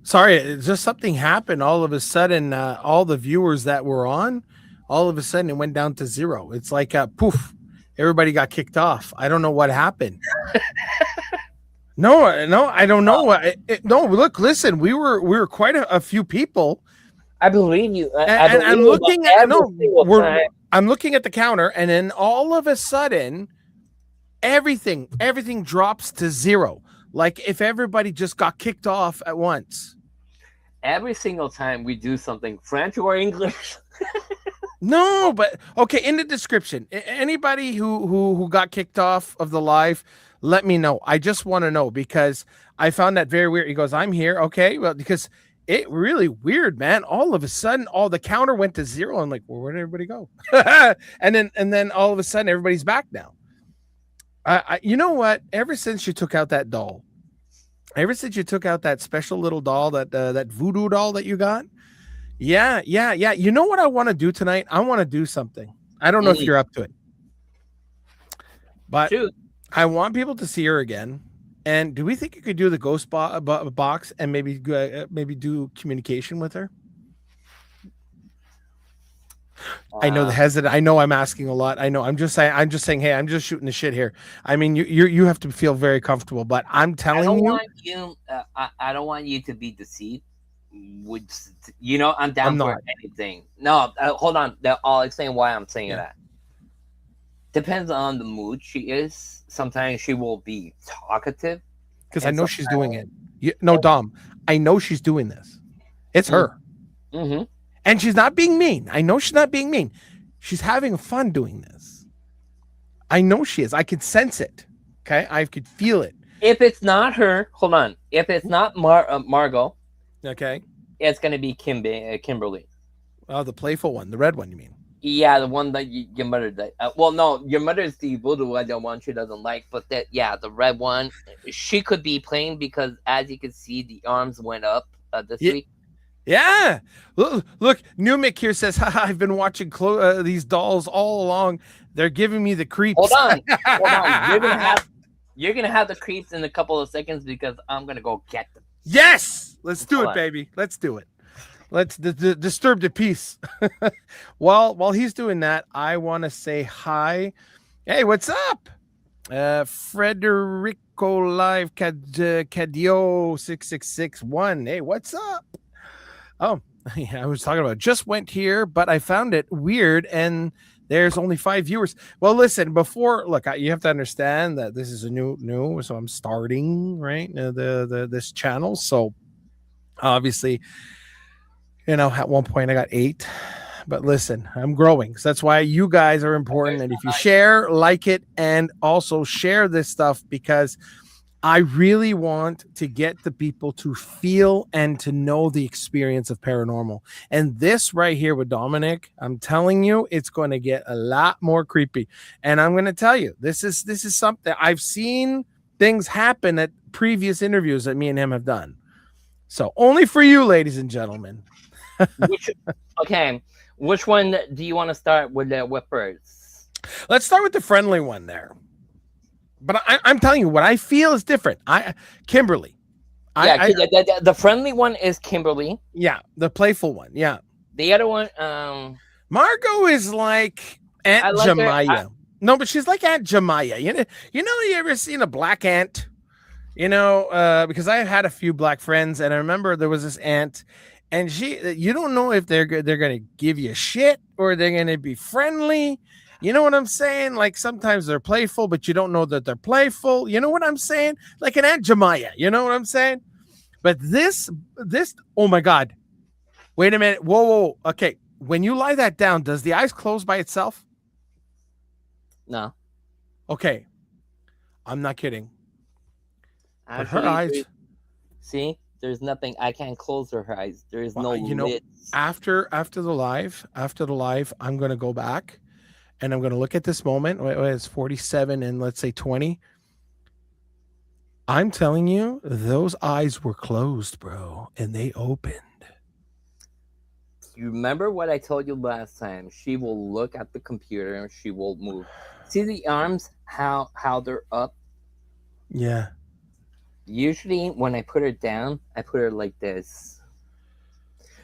S1: Sorry, it's just something happened all of a sudden. All the viewers that were on, all of a sudden it went down to zero. It's like poof, everybody got kicked off. I don't know what happened. No, no, I don't know. No, look, listen, we were quite a few people,
S2: I believe you. I
S1: and
S2: believe
S1: I'm
S2: you, but
S1: looking at
S2: every
S1: no,
S2: single time.
S1: I'm looking at the counter, and then all of a sudden, everything drops to zero. Like if everybody just got kicked off at once.
S2: Every single time we do something, French or English.
S1: No, but okay. In the description, anybody who got kicked off of the live, let me know. I just want to know because I found that very weird. He goes, "I'm here." Okay, well, because it really weird, man. All of a sudden, all the counter went to zero. I'm like, well, where did everybody go? and then all of a sudden, everybody's back now. You know what? Ever since you took out that doll, ever since you took out that special little doll, that voodoo doll that you got. Yeah, yeah, yeah. You know what I want to do tonight? I want to do something. I don't know if
S2: Mm,
S1: you're up to it, but
S2: shoot.
S1: I want people to see her again. And do we think you could do the ghost box and maybe do communication with her? I know the
S2: Uh,
S1: hesitant. I know I'm asking a lot. I know. I'm just saying. I'm just saying. Hey, I'm just shooting the shit here. I mean, you have to feel very comfortable. But I'm
S2: I don't
S1: telling you,
S2: want you. I don't want you to be deceived. Would I'm
S1: I'm
S2: down for
S1: not.
S2: anything. No, hold on. I'll explain why I'm saying
S1: Yeah,
S2: that. Depends on the mood she is. Sometimes she will be talkative,
S1: because I
S2: and
S1: know she's
S2: sometimes.
S1: doing it. No, Dom. I know she's doing this. It's her.
S2: Mm-hmm.
S1: And she's not being mean. I know she's not being mean. She's having fun doing this. I know she is. I could sense it. Okay. I could feel it.
S2: If it's not her, hold on. If it's not Margot,
S1: Okay.
S2: it's gonna be Kimberly.
S1: Oh, the playful one, the red one, you mean?
S2: Yeah, the one that your mother. Well, no, your mother's the voodoo I don't want she doesn't like, but the red one, she could be playing because as you can see, the arms went up this
S1: Yeah.
S2: week.
S1: Yeah. Look, New Mick here says, I've been watching these dolls all along. They're giving me the
S2: Hold
S1: creeps.
S2: on, hold on. You're gonna have the creeps in a couple of seconds because I'm gonna go get them.
S1: Yes. Let's do
S2: Hold
S1: it,
S2: on.
S1: baby. Let's do it. Let's disturb the peace. While he's doing that, I want to say hi. Hey, what's up? Frederico Live Cadio 6661. Hey, what's up? Oh, yeah, I was talking about just went here, but I found it weird and there's only 5 viewers. Well, listen, you have to understand that this is a new, so I'm starting, right? This channel. So obviously, at one point I got 8. But listen, I'm growing. So that's why you guys are important.
S2: There's
S1: And if you
S2: no
S1: share, like it, and also share this stuff because I really want to get the people to feel and to know the experience of paranormal. And this right here with Dominic, I'm telling you, it's going to get a lot more creepy. And I'm going to tell you, this is something I've seen things happen at previous interviews that me and him have done. So only for you, ladies and gentlemen.
S2: Which okay, which one do you want to start with first?
S1: Let's start with the friendly one there. But I'm telling you, what I feel is different. Kimberly,
S2: Yeah,
S1: I
S2: the friendly one is Kimberly.
S1: yeah, the playful one, yeah.
S2: The other one,
S1: Margot is like Aunt
S2: I like her.
S1: Jemaya. No, but she's like Aunt Jemaya. You ever seen a black ant? Because I had a few black friends, and I remember there was this aunt, and you don't know if they're gonna give you shit or they're gonna be friendly. You know what I'm saying? Like sometimes they're playful, but you don't know that they're playful. You know what I'm saying? Like an Aunt Jemaya. You know what I'm saying? But this, oh my God. Wait a minute. Whoa, whoa. Okay. When you lie that down, does the eyes close by itself?
S2: No,
S1: Okay. I'm not kidding. But her
S2: actually,
S1: eyes,
S2: see, there's nothing. I can't close her eyes. There is no lids.
S1: after the live, I'm gonna go back and I'm gonna look at this moment. Wait, it's 47 and let's say 20. I'm telling you, those eyes were closed, bro, and they opened.
S2: You remember what I told you last time? She will look at the computer and she will move. See the arms, how they're up.
S1: Yeah.
S2: Usually, when I put her down, I put her like this.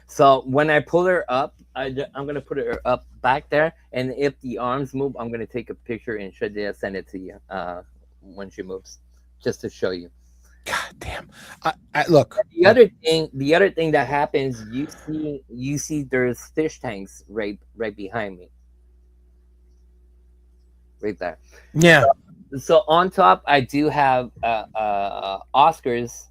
S2: So when I pull her up, I'm gonna put her up back there, and if the arms move, I'm gonna take a picture and send it to you when she moves, just to show you.
S1: God damn. Look.
S2: The other thing that happens, you see, there's fish tanks right behind me, right there.
S1: Yeah.
S2: So on top, I do have Oscars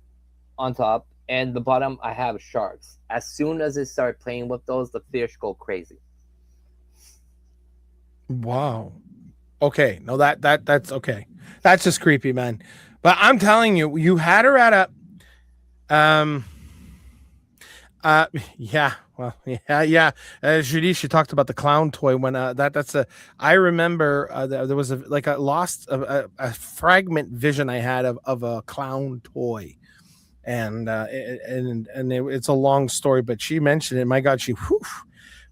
S2: on top, and the bottom I have sharks. As soon as I start playing with those, the fish go crazy.
S1: Wow. Okay. No, that's okay. That's just creepy, man. But I'm telling you, you had her at a yeah, well, yeah. Judy, she talked about the clown toy when I remember there was like a lost a fragment vision I had of a clown toy, and it's a long story, but she mentioned it. My God,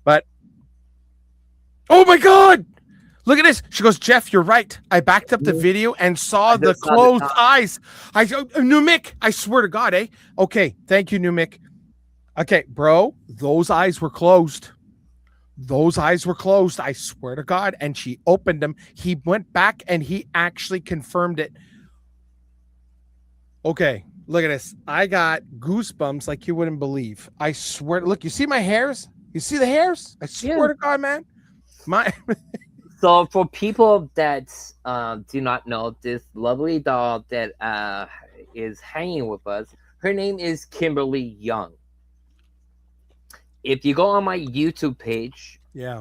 S1: but oh my God. Look at this. She goes, Jeff, you're right. I backed up the video and saw the closed eyes. New Mick, I swear to God, eh? Okay, thank you, New Mick. Okay, bro, those eyes were closed. Those eyes were closed. I swear to God. And she opened them. He went back and he actually confirmed it. Okay, look at this. I got goosebumps like you wouldn't believe. I swear. Look, you see my hairs? You see the hairs? I swear to God, man.
S2: So for people that do not know, this lovely doll that is hanging with us, her name is Kimberly Young. If you go on my YouTube page,
S1: yeah,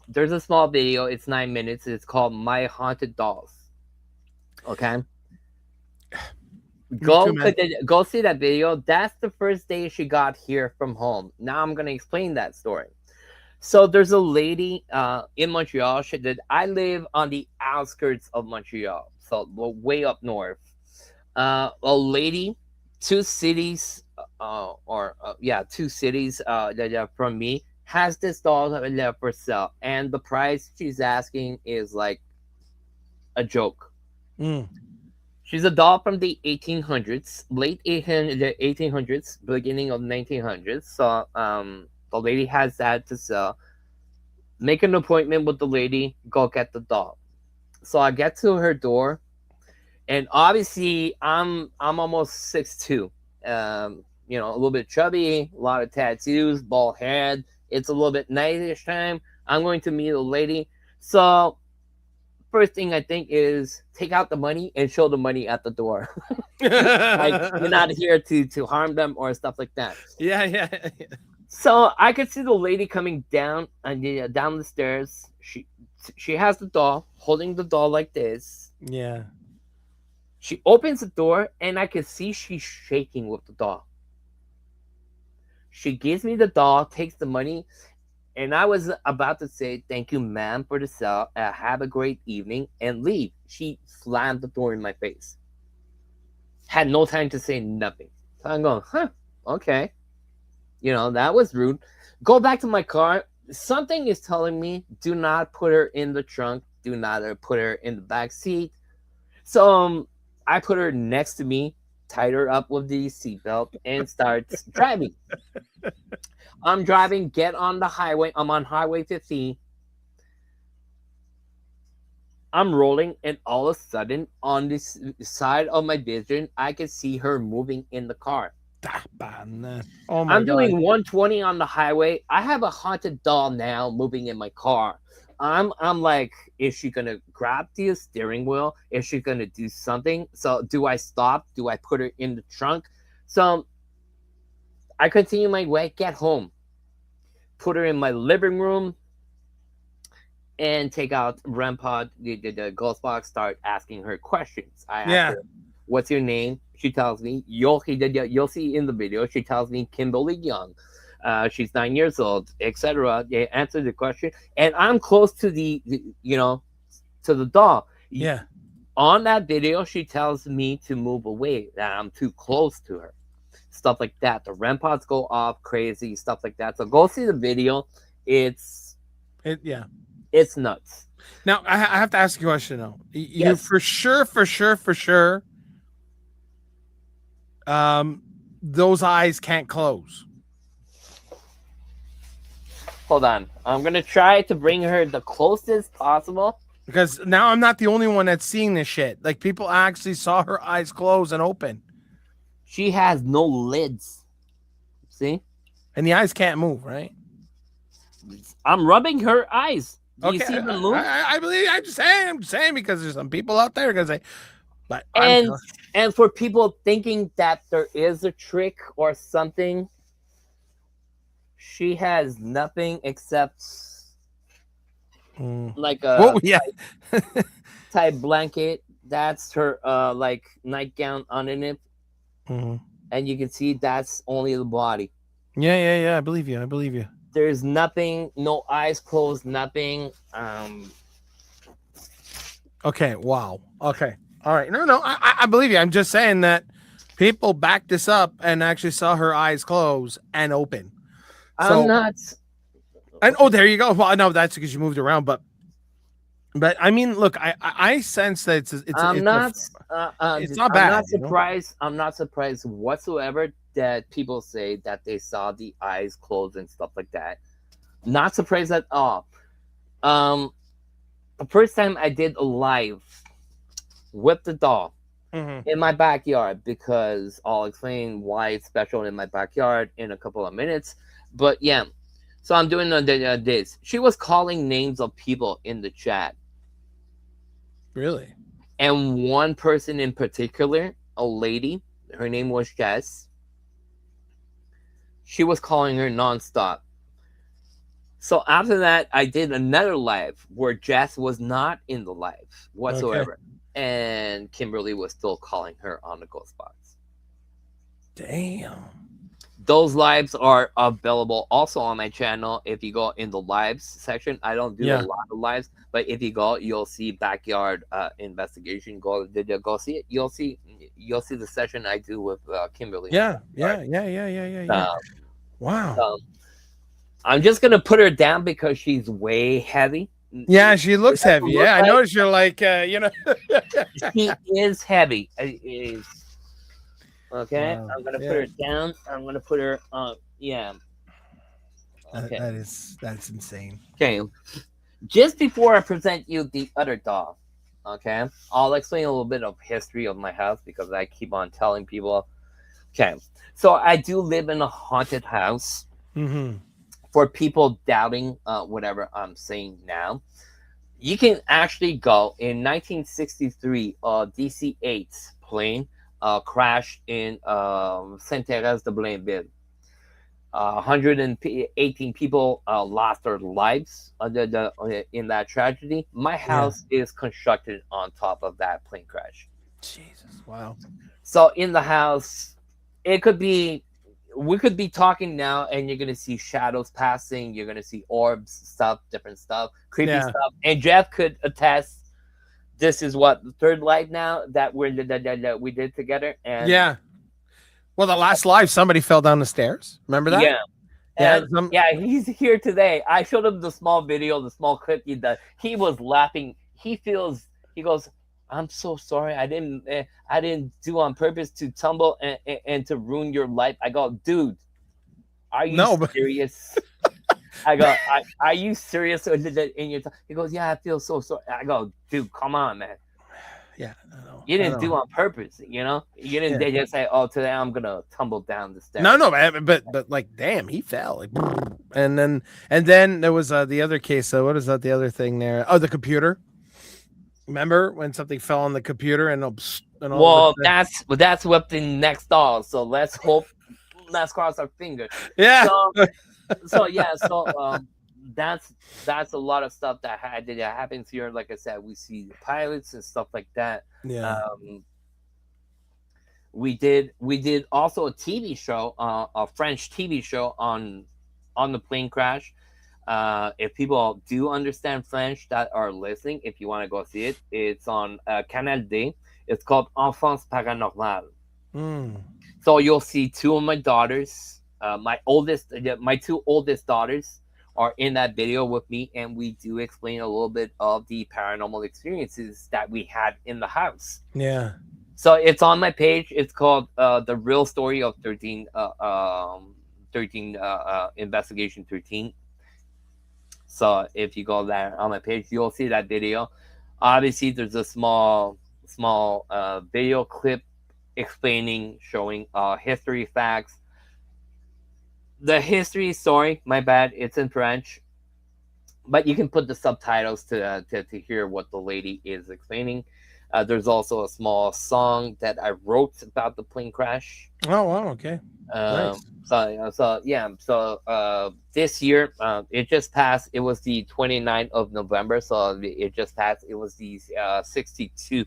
S2: there's a small video. It's 9 minutes. It's called My Haunted Dolls. Okay. Go see that video. That's the first day she got here from home. Now I'm gonna explain that story. So there's a lady in Montreal. I live on the outskirts of Montreal, so way up north. A lady, two cities, two cities that are from me, has this doll for sale, and the price she's asking is like a joke. She's a doll from the 1800s, late 1800s, beginning of 1900s. So the lady has that to sell. Make an appointment with the lady. Go get the doll. So I get to her door, and obviously I'm almost 6'2". A little bit chubby, a lot of tattoos, bald head. It's a little bit nightish time. I'm going to meet a lady. So first thing I think is take out the money and show the money at the door. Like you're not here to harm them or stuff like that.
S1: Yeah.
S2: So I could see the lady coming down down the stairs. She has the doll, holding the doll like this.
S1: Yeah.
S2: She opens the door, and I can see she's shaking with the doll. She gives me the doll, takes the money, and I was about to say, "Thank you, ma'am, for the sale. Have a great evening," and leave. She slammed the door in my face. Had no time to say nothing. So I'm going, huh, okay. That was rude. Go back to my car. Something is telling me, do not put her in the trunk. Do not put her in the back seat. So I put her next to me, tied her up with the seatbelt, and starts driving. I'm driving, get on the highway. I'm on Highway 15. I'm rolling, and all of a sudden, on this side of my vision, I can see her moving in the car.
S1: Oh my
S2: I'm
S1: god.
S2: doing 120 on the highway. I have a haunted doll now moving in my car. I'm like, is she gonna grab the steering wheel? Is she gonna do something? So do I stop? Do I put her in the trunk? So I continue my way, get home, put her in my living room, and take out REM pod, the ghost box, start asking her questions. I ask
S1: Yeah.
S2: her, "What's your name?" She tells me. You'll see in the video. She tells me Kimberly Young. She's 9 years old, etc. They answer the question, and I'm close to to the doll.
S1: Yeah.
S2: On that video, she tells me to move away, that I'm too close to her. Stuff like that. The REM pods go off, crazy stuff like that. So go see the video. It's
S1: Yeah.
S2: it's nuts.
S1: Now I have to ask you a question though. You
S2: Yes.
S1: for sure, those eyes can't close.
S2: Hold on. I'm gonna try to bring her the closest possible.
S1: Because now I'm not the only one that's seeing this shit. Like people actually saw her eyes close and open.
S2: She has no lids. See?
S1: And the eyes can't move, right?
S2: I'm rubbing her eyes. Do you
S1: Okay,
S2: see them move?
S1: I believe. I'm just saying because there's some people out there gonna say, but
S2: And and for people thinking that there is a trick or something, she has nothing except like a
S1: yeah,
S2: type blanket. That's her like nightgown underneath,
S1: Mhm.
S2: and you can see that's only the body.
S1: Yeah. I believe you. I believe you.
S2: There's nothing, no eyes closed, nothing.
S1: Okay. Wow. Okay. All right. No. I believe you. I'm just saying that people backed this up and actually saw her eyes close and open.
S2: I'm
S1: So,
S2: not.
S1: and oh, there you go. Well, no, that's because you moved around, but I mean, look, I sense that
S2: I'm not.
S1: it's not
S2: I'm
S1: bad,
S2: not surprised. I'm not surprised whatsoever that people say that they saw the eyes closed and stuff like that. Not surprised at all. Um, the first time I did a live with the doll
S1: Mhm.
S2: in my backyard, because I'll explain why it's special in my backyard in a couple of minutes. But yeah, so I'm doing this. She was calling names of people in the chat,
S1: Really?
S2: and one person in particular, a lady, her name was Jess. She was calling her nonstop. So after that, I did another live where Jess was not in the live
S1: Okay.
S2: whatsoever, and Kimberly was still calling her on the ghost box.
S1: Damn.
S2: Those lives are available also on my channel. If you go in the lives section, I don't do a
S1: Yeah.
S2: lot of lives, but if you go, you'll see backyard investigation. Go see it. You'll see the session I do with Kimberly.
S1: Yeah. Yeah.
S2: Um,
S1: Wow.
S2: um, I'm just gonna put her down because she's way heavy.
S1: Yeah, she
S2: It
S1: looks
S2: doesn't
S1: heavy.
S2: look
S1: Yeah, I
S2: like
S1: noticed you're like,
S2: she is heavy. It is. Okay,
S1: Wow.
S2: I'm gonna put
S1: Yeah.
S2: her down. I'm gonna put her on. Yeah.
S1: That,
S2: Okay.
S1: that's insane.
S2: Okay. Just before I present you the other doll, okay, I'll explain a little bit of history of my house because I keep on telling people. Okay, so I do live in a haunted house.
S1: Mm-hmm.
S2: For people doubting whatever I'm saying now, you can actually go in 1963. DC-8 plane crashed in Saint-Thérèse de Blainville. 118 people lost their lives in that tragedy. My
S1: Yeah.
S2: house is constructed on top of that plane crash.
S1: Jesus, wow.
S2: So in the house, it could be we could be talking now and you're gonna see shadows passing, you're gonna see orbs, stuff, different stuff, creepy
S1: Yeah,
S2: stuff. And Jeff could attest this is what the third life now that that we did together. And
S1: yeah. Well, the last live, somebody fell down the stairs. Remember that?
S2: yeah,
S1: Yeah,
S2: and yeah, he's here today. I showed him the small video, the small clip he did. He was laughing. He goes, I'm so sorry. I didn't do on purpose to tumble and to ruin your life. I go, dude, are you
S1: no, but
S2: serious? I go, are you serious in your time? He goes, yeah, I feel so sorry. I go, dude, come on, man.
S1: yeah, I know,
S2: You
S1: I
S2: didn't do
S1: know.
S2: on purpose, you know? You didn't
S1: Yeah.
S2: just say, oh, today I'm going to tumble down the
S1: No,
S2: stairs.
S1: no, but like, damn, he fell. Like, and then there was the other case. So what is that? The other thing there? Oh, the computer. Remember when something fell on the computer and all
S2: Well, that's what the next doll. So let's hope, let's cross our fingers.
S1: yeah.
S2: So yeah, that's that's a lot of stuff that happens here. Like I said, we see the pilots and stuff like that.
S1: Yeah.
S2: Um, we did also a TV show, a French TV show on the plane crash. If people do understand French that are listening, if you want to go see it, it's on Canal D. It's called Enfance Paranormal.
S1: Mm.
S2: So you'll see two of my daughters, my two oldest daughters are in that video with me, and we do explain a little bit of the paranormal experiences that we had in the house.
S1: Yeah.
S2: So it's on my page. It's called "The Real Story of 13 Investigation 13." So if you go there on my page, you'll see that video. Obviously, there's a small video clip explaining, showing history facts. The history, sorry, my bad, it's in French, but you can put the subtitles to hear what the lady is explaining. There's also a small song that I wrote about the plane crash.
S1: Oh wow. Okay. Nice.
S2: This year, it just passed. It was the 29th of November, so it just passed. It was the 62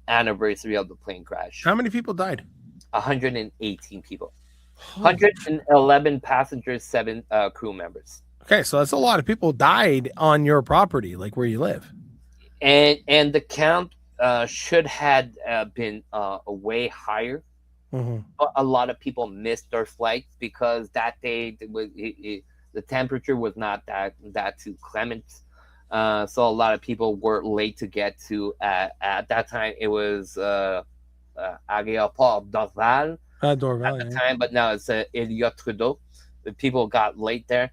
S2: anniversary of the plane crash.
S1: How many people died?
S2: 118 people,
S1: Holy.
S2: 111 passengers, 7 crew members,
S1: Okay, so that's a lot of people died on your property, like where you live.
S2: and the count should had been way higher.
S1: Hmm.
S2: But a lot of people missed their flights because that day the temperature was not that too clement. So a lot of people were late to get to. At that time, it was Aéroport d'Orval at
S1: Dorval,
S2: the
S1: yeah.
S2: time, but now it's Elliott Trudeau. The people got late there.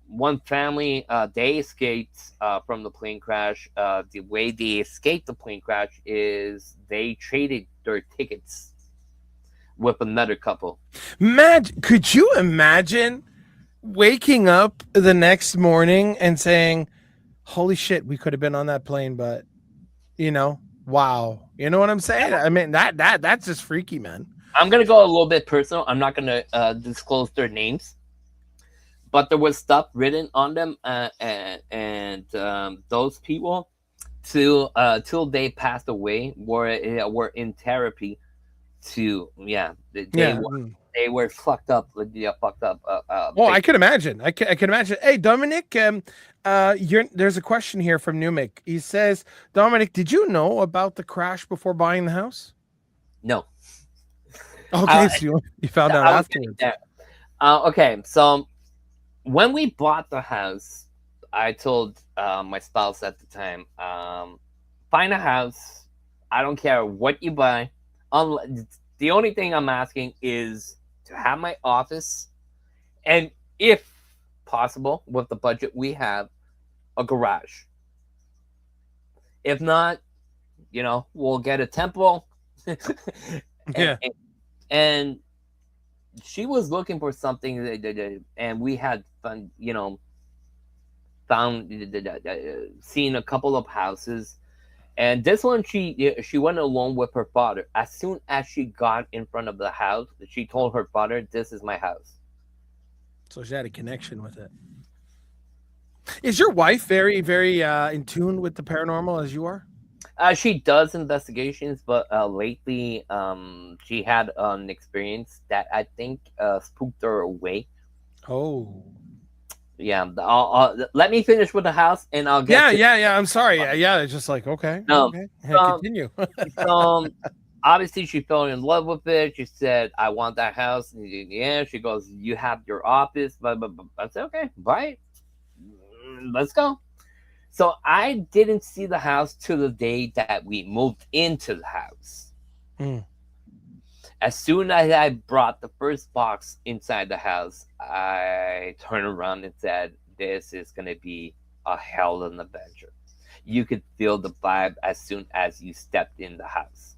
S2: One family, they escaped from the plane crash. The way they escaped the plane crash is they traded their tickets with another couple.
S1: Could you imagine waking up the next morning and saying, "Holy shit, we could have been on that plane," but wow. You know what I'm saying? I mean, that's just freaky, man.
S2: I'm gonna go a little bit personal. I'm not gonna disclose their names, but there was stuff written on them, and those people, till they passed away, were in therapy. To yeah,
S1: Yeah.
S2: they were fucked up. Yeah, fucked up.
S1: Well, I can imagine. I can imagine. Hey, Dominic, there's a question here from Numic. He says, Dominic, did you know about the crash before buying the house?
S2: No.
S1: Okay, so you found out afterwards.
S2: Okay, so when we bought the house, I told my spouse at the time, find a house. I don't care what you buy. The only thing I'm asking is to have my office, and if possible, with the budget we have, a garage. If not, we'll get a temple. and,
S1: Yeah.
S2: and she was looking for something, and we had fun, found seen a couple of houses, and this one she went alone with her father. As soon as she got in front of the house, she told her father, "This is my house."
S1: So she had a connection with it. Is your wife very, very in tune with the paranormal as you are?
S2: She does investigations, but lately, she had an experience that I think spooked her away.
S1: Oh.
S2: Yeah, let me finish with the house, and I'll get
S1: Yeah,
S2: to.
S1: yeah, yeah. I'm sorry. Yeah, yeah. It's just like, okay,
S2: No,
S1: okay. Yeah,
S2: so,
S1: continue.
S2: so obviously she fell in love with it. She said, "I want that house." And yeah, she goes, "You have your office." But I said, "Okay, bye. Let's go." So I didn't see the house till the day that we moved into the house.
S1: Mm.
S2: As soon as I brought the first box inside the house, I turned around and said, "This is gonna be a hell of an adventure." You could feel the vibe as soon as you stepped in the house.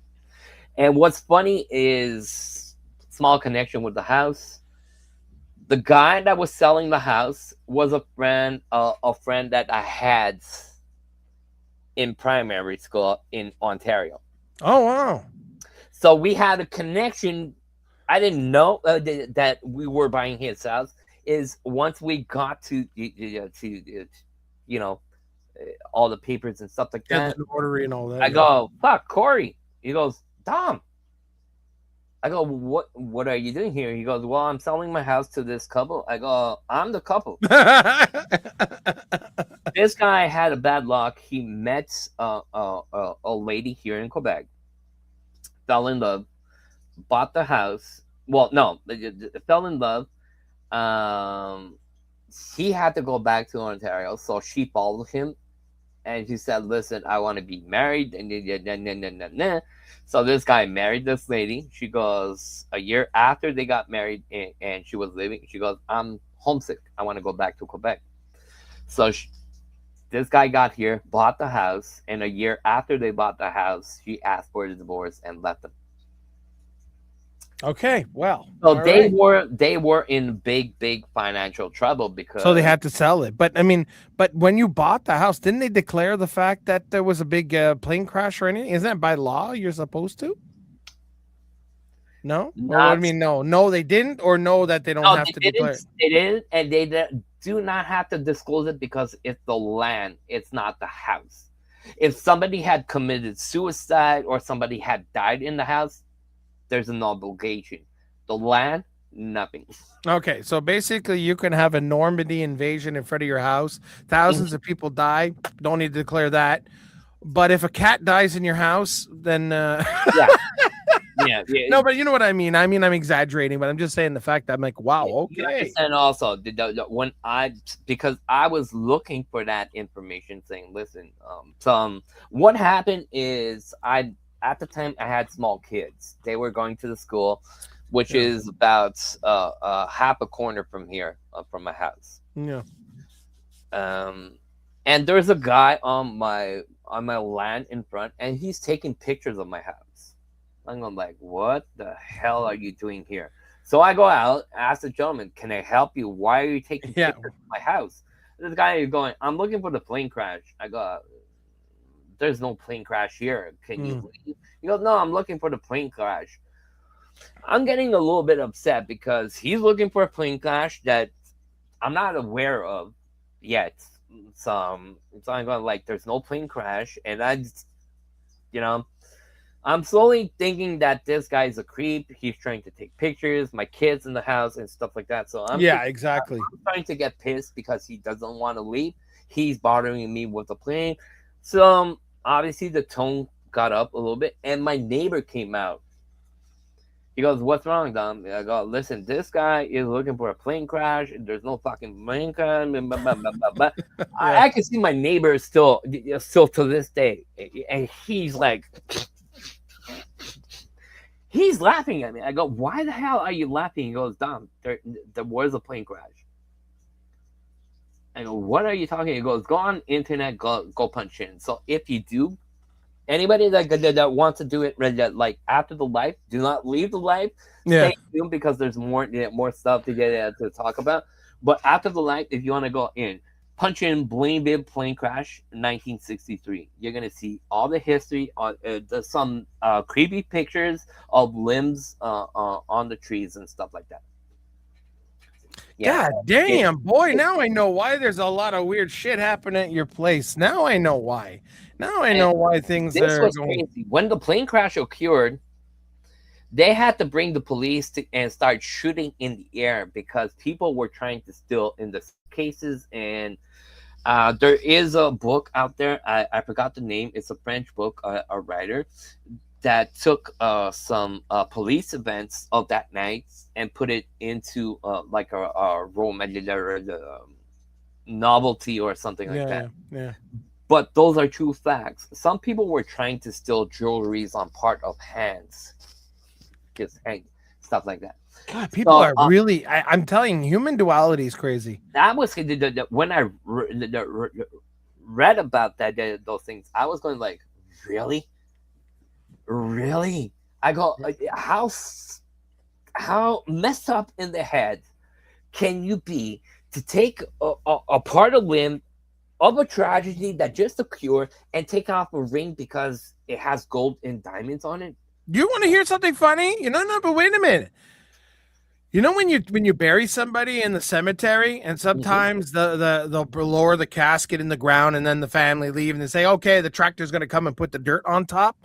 S2: And what's funny is, small connection with the house. The guy that was selling the house was a friend that I had in primary school in Ontario.
S1: Oh wow.
S2: So we had a connection. I didn't know that we were buying his house. Is once we got to you know all the papers and stuff like
S1: Yeah, the
S2: that,
S1: notary and all that.
S2: I
S1: Yeah.
S2: go, "Fuck, Corey." He goes, "Dom." I go, "What are you doing here?" He goes, "Well, I'm selling my house to this couple." I go, "I'm the couple." This guy had a bad luck. He met a lady here in Quebec, fell in love, bought the house. Well, no, fell in love. Um, he had to go back to Ontario, so she followed him, and she said, "Listen, I want to be married." And so this guy married this lady. She goes, a year after they got married, and she was living. She goes, "I'm homesick. I want to go back to Quebec." So this guy got here, bought the house, and a year after they bought the house, she asked for the divorce and left him.
S1: Okay. Well.
S2: So
S1: All right.
S2: they were in big financial trouble
S1: So they
S2: because
S1: had to sell it. But I mean, but when you bought the house, didn't they declare the fact that there was a big plane crash or anything? Isn't that by law you're supposed to? No? Or what I
S2: not
S1: mean, no. No, they didn't, or no that they don't
S2: no,
S1: have
S2: they
S1: to
S2: didn't.
S1: declare it.
S2: They didn't, and they do not have to disclose it because it's the land. It's not the house. If somebody had committed suicide or somebody had died in the house, there's an obligation. The land, nothing.
S1: Okay, so basically you can have a Normandy invasion in front of your house. Thousands of people die. Don't need to declare that. But if a cat dies in your house, then
S2: Yeah, yeah, yeah.
S1: no, but you know what I mean. I mean, I'm exaggerating, but I'm just saying the fact that I'm like, wow,
S2: You
S1: okay.
S2: understand also when I, because I was looking for that information, saying, "Listen, what happened is I, at the time I had small kids. They were going to the school, which
S1: Yeah.
S2: is about half a corner from here, from my house.
S1: Yeah.
S2: Um, and there's a guy on my land in front, and he's taking pictures of my house. I'm like, "What the hell are you doing here?" So I go out, ask the gentleman, "Can I help you? Why are you taking
S1: Yeah.
S2: pictures of my house?" This guy is going, "I'm looking for the plane crash." I go, "There's no plane crash here. Can you
S1: Mm.
S2: leave?" He goes, "No, I'm looking for the plane crash." I'm getting a little bit upset because he's looking for a plane crash that I'm not aware of yet. So I'm going like, "There's no plane crash," and you know, I'm slowly thinking that this guy's a creep. He's trying to take pictures, my kids in the house and stuff like that. So
S1: Yeah, exactly.
S2: I'm trying to get pissed because he doesn't want to leave. He's bothering me with the plane. So obviously the tone got up a little bit, and my neighbor came out. He goes, "What's wrong, Dom?" I go, "Listen, this guy is looking for a plane crash. And there's no fucking plane crash." Blah, blah, blah, blah, blah.
S1: Yeah.
S2: I can see my neighbor still to this day, and he's like, he's laughing at me. I go, "Why the hell are you laughing?" He goes, "Dom, there was a plane crash." I go, "What are you talking?" He goes, "Go on internet, go punch in." So if you do, anybody that wants to do it like after the live, do not leave the live.
S1: Yeah.
S2: Stay tuned because there's more stuff to get to talk about. But after the live, if you want to go in, punch in Blaine Bib plane crash 1963. You're gonna see all the history. There's some creepy pictures of limbs on the trees and stuff like that. Yeah,
S1: God
S2: it,
S1: damn, boy.
S2: it
S1: Now I know why there's a lot of weird shit happening at your place. Now I know why. Now I
S2: And
S1: know why things
S2: this
S1: are
S2: was
S1: going.
S2: crazy. When the plane crash occurred, they had to bring the police and start shooting in the air because people were trying to steal in the suitcases. And there is a book out there. I forgot the name. It's a French book, a writer that took some police events of that night and put it into like a romantic novelty or something like
S1: Yeah,
S2: that.
S1: yeah, yeah.
S2: But those are true facts. Some people were trying to steal jewelries on part of hands, just hang stuff like that.
S1: God, people
S2: So
S1: are really. I'm telling you, human duality is crazy.
S2: that was when I read about that those things. I was going like, really, really. I go, how messed up in the head can you be to take a part of limb of a tragedy that just occurred and take off a ring because it has gold and diamonds on it?
S1: Do you want to hear something funny? No, but wait a minute. You know when you bury somebody in the cemetery, and
S2: Hmm.
S1: sometimes they'll lower the casket in the ground, and then the family leave, and they say, "Okay, the tractor's going to come and put the dirt on top."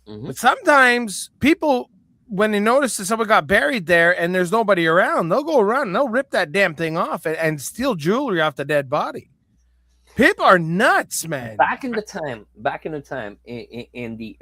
S2: Hmm.
S1: But sometimes people, when they notice that someone got buried there and there's nobody around, they'll go around and they'll rip that damn thing off and steal jewelry off the dead body. People are nuts, man.
S2: Back in the time, in the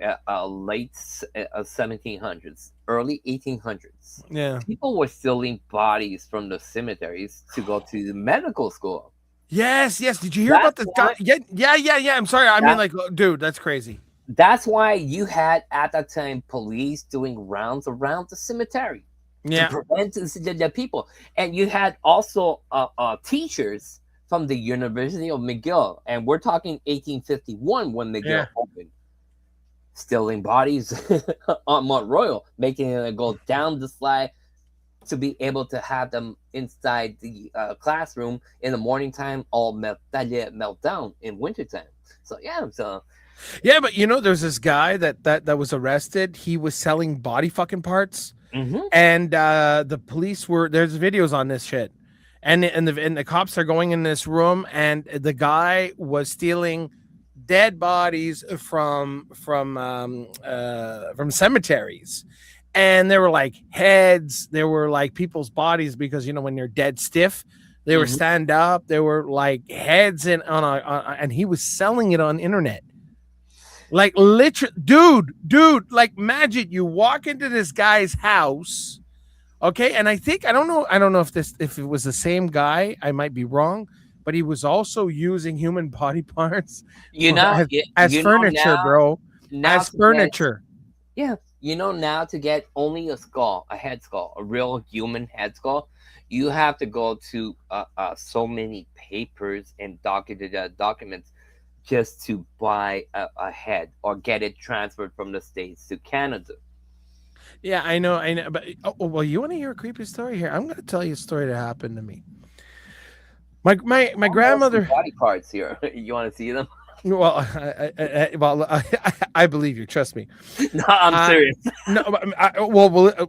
S2: late 1700s, early 1800s,
S1: Yeah.
S2: people were stealing bodies from the cemeteries to go to the medical school.
S1: Yes, yes. Did you hear about
S2: That's
S1: this guy?
S2: why.
S1: Yeah. I'm sorry. I mean,
S2: That
S1: like, dude, that's crazy.
S2: that's why you had at that time police doing rounds around the cemetery to
S1: Yeah,
S2: prevent the people, and you had also teachers from the University of McGill, and we're talking 1851 when
S1: yeah.
S2: McGill opened, stealing bodies on Montreal, making it go down the slide to be able to have them inside the classroom in the morning time, all melt down in wintertime. So yeah, so.
S1: Yeah, but there's this guy that was arrested. He was selling body fucking parts,
S2: Hmm.
S1: and the police were there's videos on this shit, and the cops are going in this room, and the guy was stealing dead bodies from cemeteries, and there were like heads, there were like people's bodies because when you're dead stiff, they were
S2: Hmm.
S1: stand up, there were like heads and he was selling it on internet. Like literally, dude, like magic. You walk into this guy's house, okay, and I don't know if it was the same guy. I might be wrong, but he was also using human body parts
S2: You
S1: for
S2: know,
S1: as furniture, bro,
S2: now
S1: as
S2: to get,
S1: furniture.
S2: yeah, now to get only a skull, a head skull, a real human head skull, you have to go to so many papers and documents just to buy a head or get it transferred from the States to Canada.
S1: Yeah, I know. But well, you want to hear a creepy story here? I'm going to tell you a story that happened to me. My
S2: I have some
S1: grandmother.
S2: body parts here. You want to see them?
S1: Well, I believe you. Trust me.
S2: No, I'm
S1: Uh,
S2: serious.
S1: no,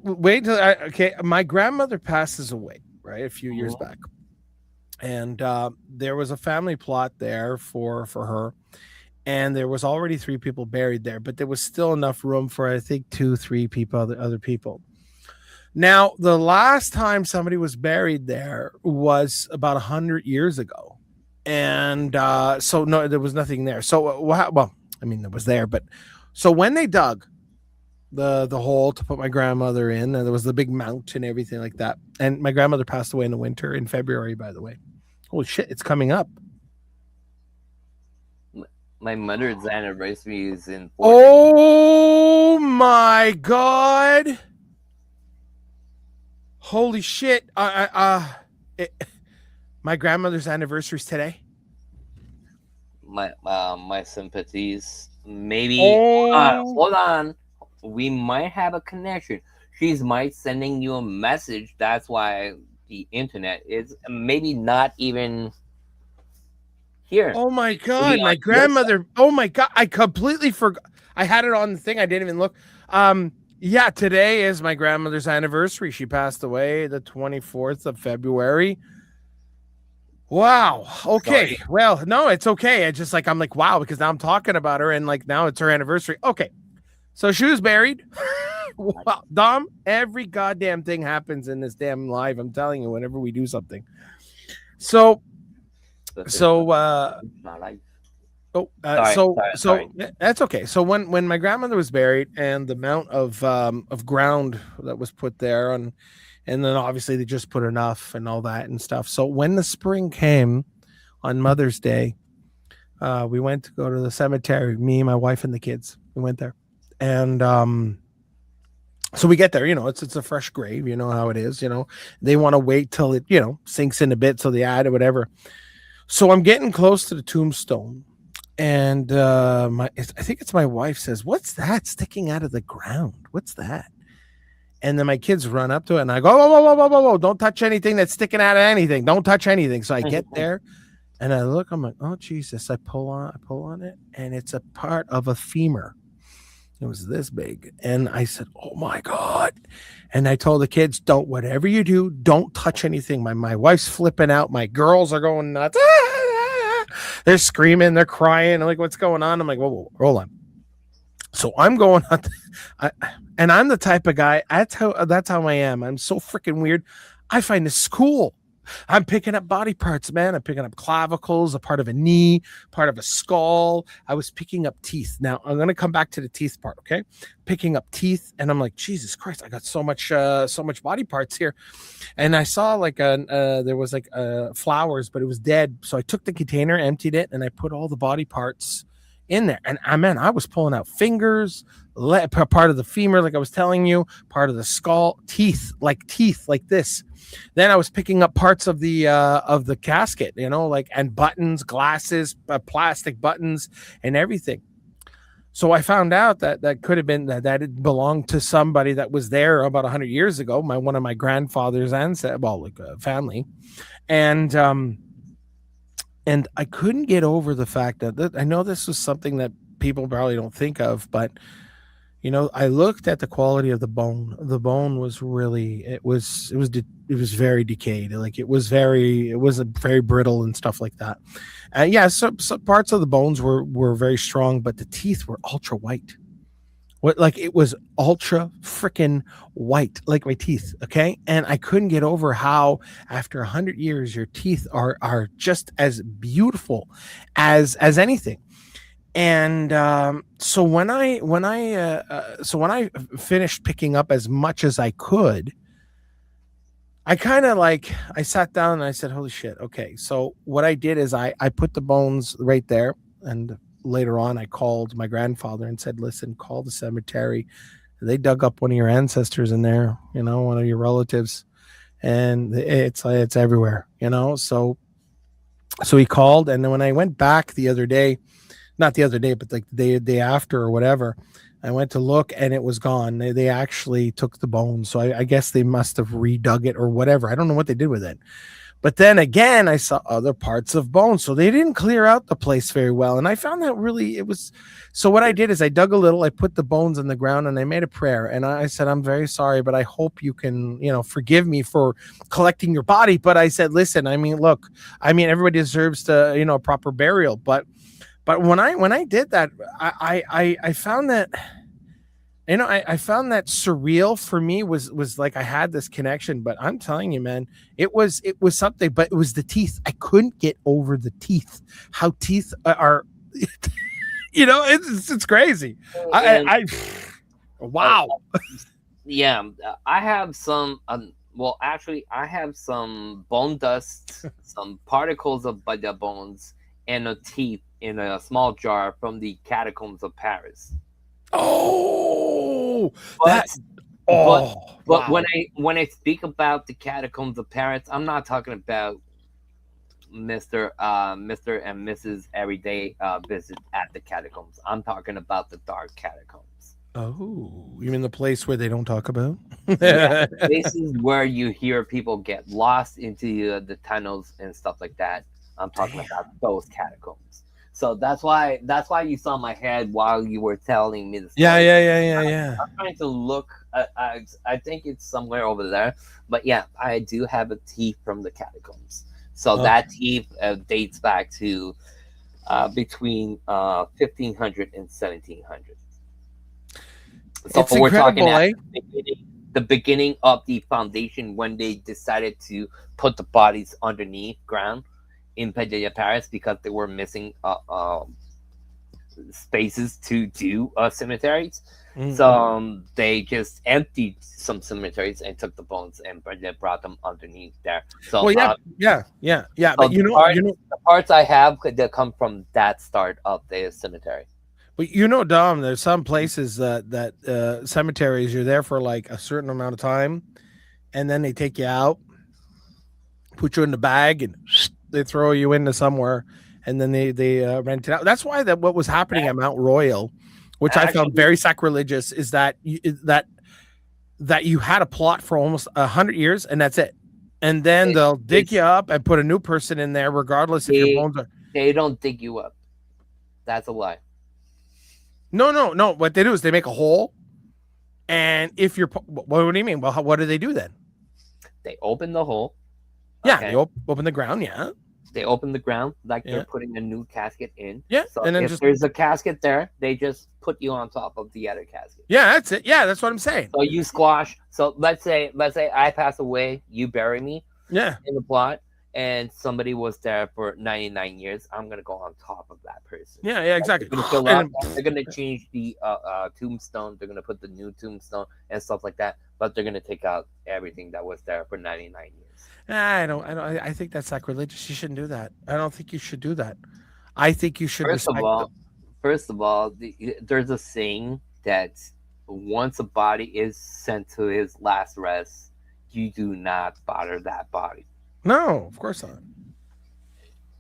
S1: wait till okay. My grandmother passes away, right, a few years back, and there was a family plot there for her, and there was already three people buried there, but there was still enough room for I think two, three people, other people. Now, the last time somebody was buried there was about 100 years ago, and so no, there was nothing there. So well, I mean, there was there, but so when they dug the hole to put my grandmother in, and there was the big mount and everything like that, and my grandmother passed away in the winter in February, by the way. Holy shit, it's coming up.
S2: My mother's anniversary is in 4 days.
S1: Oh my god. Holy shit. My grandmother's anniversary is today.
S2: My sympathies. Maybe
S1: Oh,
S2: hold on. We might have a connection. She's might sending you a message. That's why the internet is maybe not even here.
S1: oh my
S2: It could be
S1: god,
S2: on
S1: my
S2: your side.
S1: grandmother. Oh my god, I completely forgot. I had it on the thing. I didn't even look. Yeah, today is my grandmother's anniversary. She passed away the 24th of February. Wow. Okay.
S2: Sorry.
S1: Well, no, it's okay. I just like I'm like wow because now I'm talking about her and like now it's her anniversary. Okay. So she was married. Wow, Dom, every goddamn thing happens in this damn live. I'm telling you, whenever we do something. So,
S2: This is
S1: so,
S2: my life.
S1: oh,
S2: Sorry, sorry, sorry.
S1: that's okay. So when my grandmother was buried and the amount of ground that was put there and then obviously they just put enough and all that and stuff. So when the spring came on Mother's Day, we went to go to the cemetery. Me, my wife, and the kids. We went there, and so we get there, it's a fresh grave, you know how it is, they want to wait till it, sinks in a bit so they add or whatever. So I'm getting close to the tombstone and I think it's my wife says, "What's that sticking out of the ground? What's that?" And then my kids run up to it and I go, "Whoa, whoa, whoa, whoa, whoa, whoa, don't touch anything that's sticking out of anything. Don't touch anything." So I get there and I look, I'm like, "Oh Jesus." I pull on it and it's a part of a femur. It was this big. And I said, "Oh my God." And I told the kids, "Don't, whatever you do, don't touch anything." My wife's flipping out. My girls are going nuts. They're screaming, they're crying. I'm like, "What's going on?" I'm like, whoa, hold on. So I'm going on, I, and I'm the type of guy. That's how I am. I'm so freaking weird. I find this cool. I'm picking up body parts, man. I'm picking up clavicles, a part of a knee, part of a skull. I was picking up teeth. Now I'm gonna come back to the teeth part, okay? Picking up teeth, and I'm like, Jesus Christ, I got so much body parts here. And I saw like there was like flowers, but it was dead. So I took the container, emptied it, and I put all the body parts in there. And I was pulling out fingers, part of the femur, like I was telling you, part of the skull, teeth like this. Then I was picking up parts of the casket, like and buttons, glasses, plastic buttons, and everything. So I found out that could have been that it belonged to somebody that was there about 100 years ago. One of my grandfather's ancestors, well, like a family, and and I couldn't get over the fact that I know this was something that people probably don't think of, but I looked at the quality of the bone. The bone was really, it was very decayed. Like it was a very brittle and stuff like that. And yeah, some parts of the bones were very strong, but the teeth were ultra white. What like it was ultra freaking white, like my teeth. Okay, and I couldn't get over how after 100 years your teeth are just as beautiful as anything. And so when I finished picking up as much as I could, I kind of like I sat down and I said, "Holy shit!" Okay, so what I did is I put the bones right there, and later on I called my grandfather and said, "Listen, call the cemetery. They dug up one of your ancestors in there, one of your relatives, and it's everywhere, So he called, and then when I went back the other day, not the other day, but like the day after or whatever, I went to look and it was gone. They actually took the bones. So I guess they must have redug it or whatever. I don't know what they did with it. But then again, I saw other parts of bones. So they didn't clear out the place very well. And I found that really, it was. So what I did is I dug a little, I put the bones in the ground and I made a prayer. And I said, "I'm very sorry, but I hope you can, forgive me for collecting your body." But I said, "Listen, I mean, look, everybody deserves to, a proper burial. But when I did that, I found that I found that surreal for me was like I had this connection, but I'm telling you, man, it was something, but it was the teeth. I couldn't get over the teeth. How teeth are, it's crazy.
S2: And
S1: I
S2: uh,
S1: wow.
S2: yeah, I have some. Well, actually, I have some bone dust, some particles of by the bones, and a teeth in a small jar from the catacombs of Paris.
S1: Oh,
S2: But
S1: that
S2: but
S1: oh
S2: but when
S1: wow.
S2: I speak about the catacombs of Paris, I'm not talking about Mister and Mrs. Everyday visit at the catacombs. I'm talking about the dark catacombs.
S1: Oh, you mean the place where they don't talk about?
S2: Yeah, this is where you hear people get lost into the tunnels and stuff like that. I'm talking
S1: Damn.
S2: about those catacombs. So that's why you saw my head while you were telling me the
S1: Yeah,
S2: story.
S1: yeah, yeah, yeah, yeah.
S2: I'm trying to look. I think it's somewhere over there. But yeah, I do have a teeth from the catacombs. So
S1: Oh,
S2: that teeth dates back to between 1500 and 1700. So
S1: it's
S2: we're talking
S1: incredible,
S2: at
S1: eh?
S2: the beginning of the foundation when they decided to put the bodies underneath ground in Padilla, Paris, because they were missing spaces to do cemeteries. So
S1: Mm.
S2: they just emptied some cemeteries and took the bones and then brought them underneath there. So
S1: Well, yeah, yeah, yeah, yeah.
S2: so
S1: But
S2: the parts I have that come from that start of the cemetery.
S1: Dom, there's some places that cemeteries you're there for like a certain amount of time, and then they take you out, put you in the bag, and they throw you into somewhere, and then they rent it out. That's why that what was happening at Mount Royal, which I found
S2: Actually,
S1: very sacrilegious, is that you had a plot for almost 100 years, and that's it. And then
S2: it,
S1: they'll dig you
S2: it's
S1: up and put a new person in there, regardless if your
S2: they
S1: bones are.
S2: they don't dig you up. That's a lie.
S1: No, no, no. What they do is they make a hole, and if you're, what do you mean? Well, what do they do then?
S2: They open the hole.
S1: Yeah, they
S2: Okay.
S1: open the ground. Yeah,
S2: They open the ground like they're
S1: yeah,
S2: putting a new casket in.
S1: yeah,
S2: So
S1: and then
S2: if
S1: just
S2: there's a casket there, they just put you on top of the other casket.
S1: yeah, that's it. Yeah, that's what I'm saying.
S2: So you squash. So let's say I pass away, you bury me
S1: Yeah,
S2: in the plot, and somebody was there for 99 years. I'm gonna go on top of that person.
S1: yeah, yeah,
S2: Like, they're
S1: exactly.
S2: gonna fill up.
S1: And
S2: They're gonna change the tombstone. They're gonna put the new tombstone and stuff like that. But they're gonna take out everything that was there for 99 years.
S1: I think that's sacrilegious. You shouldn't do that. I don't think you should do that. I think you should
S2: First of
S1: respect them.
S2: all, there's a saying that once a body is sent to his last rest, you do not bother that body.
S1: No, of course not.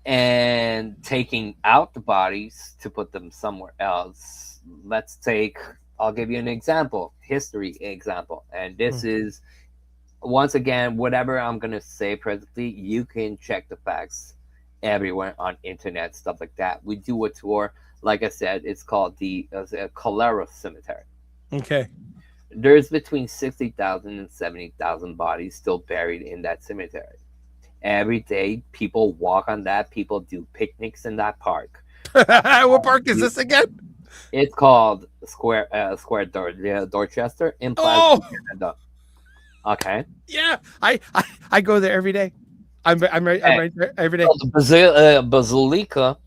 S2: And taking out the bodies to put them somewhere else. I'll give you an example, history example. And this
S1: Mm.
S2: is, once again, whatever I'm going to say presently, you can check the facts everywhere on internet, stuff like that. We do a tour. Like I said, it's called the Cholera Cemetery.
S1: Okay.
S2: There's between 60,000 and 70,000 bodies still buried in that cemetery. Every day, people walk on that. People do picnics in that park.
S1: What park is this again?
S2: It's called Dorchester in Plaza,
S1: Oh,
S2: Canada. Okay.
S1: yeah. I go there every day. I'm
S2: Okay.
S1: right there every day.
S2: So the Basilica,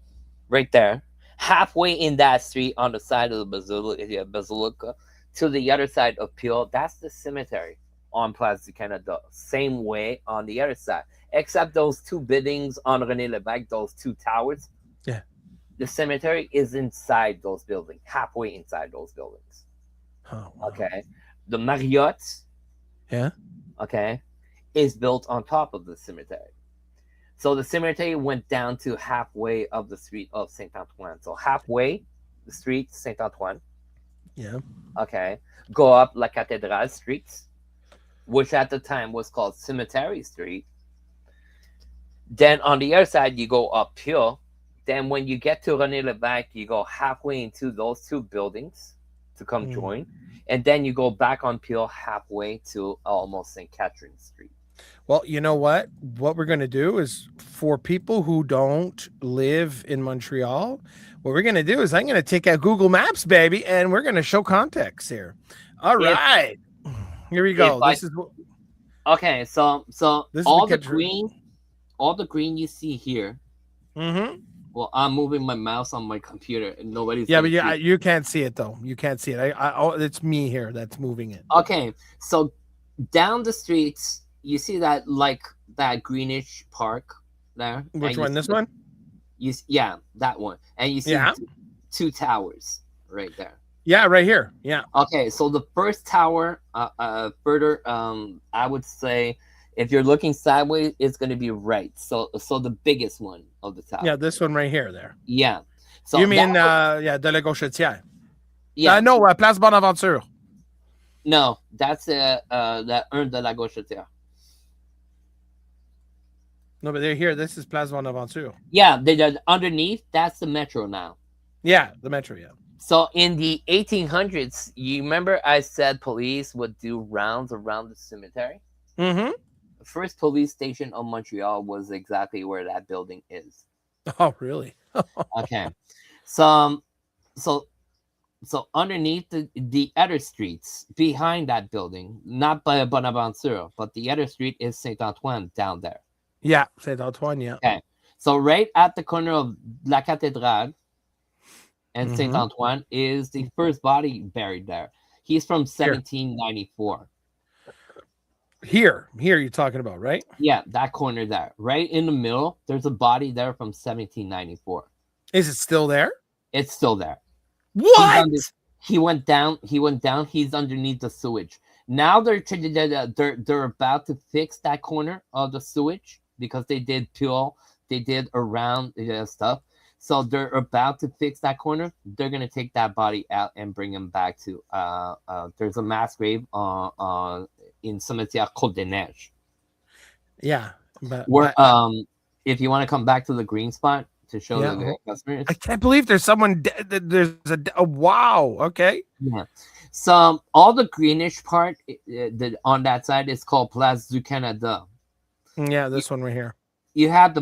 S2: right there, halfway in that street on the side of the Basilica, to the other side of Peel, that's the cemetery on Place du Canada. Same way on the other side, except those two buildings on René Lévesque, those two towers.
S1: Yeah.
S2: The cemetery is inside those buildings, halfway inside those buildings.
S1: Oh, wow.
S2: Okay. The Marriott,
S1: Yeah.
S2: okay, is built on top of the cemetery. So the cemetery went down to halfway of the street of Saint Antoine. So halfway the street Saint Antoine,
S1: Yeah.
S2: okay, go up La Cathédrale Street, which at the time was called Cemetery Street. Then on the other side you go uphill. Then when you get to René Lévesque, you go halfway into those two buildings to come
S1: Mm.
S2: join, and then you go back on Peel halfway to almost St. Catherine Street.
S1: Well, you know what? What we're going to do is for people who don't live in Montreal, what we're going to do is I'm going to take out Google Maps, baby, and we're going to show context here. All
S2: If
S1: right. Here we go.
S2: I
S1: This is what
S2: okay, so
S1: this is
S2: all
S1: the
S2: the
S1: catch.
S2: green you see here.
S1: Mm-hmm.
S2: Well, I'm moving my mouse on my computer, and nobody's
S1: Yeah,
S2: gonna
S1: but
S2: see
S1: yeah,
S2: it.
S1: you can't see it though. You can't see it. It's me here that's moving it.
S2: Okay, so down the streets, you see that that greenish park there.
S1: Which
S2: And you
S1: one?
S2: see
S1: This one?
S2: yeah, that one, and you see
S1: Yeah.
S2: two towers right there.
S1: Yeah, right here. Yeah.
S2: Okay, so the first tower, further, I would say, if you're looking sideways, it's going to be right. So the biggest one of the tower.
S1: Yeah, this one right here. There.
S2: Yeah. So
S1: You
S2: that
S1: mean
S2: one-
S1: yeah, de la Gauchetière.
S2: yeah.
S1: No, Place Bonaventure.
S2: No, that's the Un de la Gauchetière.
S1: No, but they're here. This is Place Bonaventure.
S2: Yeah, underneath, that's the metro now.
S1: Yeah, the metro. Yeah.
S2: So in the 1800s, you remember I said police would do rounds around the cemetery?
S1: Mm-hmm.
S2: first police station of Montreal was exactly where that building is.
S1: Oh, really?
S2: Okay, so so so underneath the other streets behind that building, not by Bonaventure, but the other street is Saint Antoine down there.
S1: Yeah, Saint Antoine. Yeah.
S2: Okay, so right at the corner of La Cathédrale and Saint
S1: Hmm.
S2: Antoine is the first body buried there. He's from
S1: Here,
S2: 1794.
S1: here, you're talking about, right?
S2: Yeah, that corner there, right in the middle. There's a body there from 1794.
S1: Is it still there?
S2: It's still there. He's
S1: What?
S2: under. He went down. He went down. He's underneath the sewage. Now they're about to fix that corner of the sewage because they did peel. They did around stuff. So they're about to fix that corner. They're gonna take that body out and bring him back to. There's a mass grave in Cimetière Côte des Neiges.
S1: Yeah, but
S2: Where if you want to come back to the green spot to show
S1: yeah,
S2: the customers.
S1: I can't believe there's someone dead. There's a wow. Okay.
S2: Yeah. So all the greenish part on that side is called Place du Canada.
S1: Yeah,
S2: You,
S1: this one right here.
S2: you have the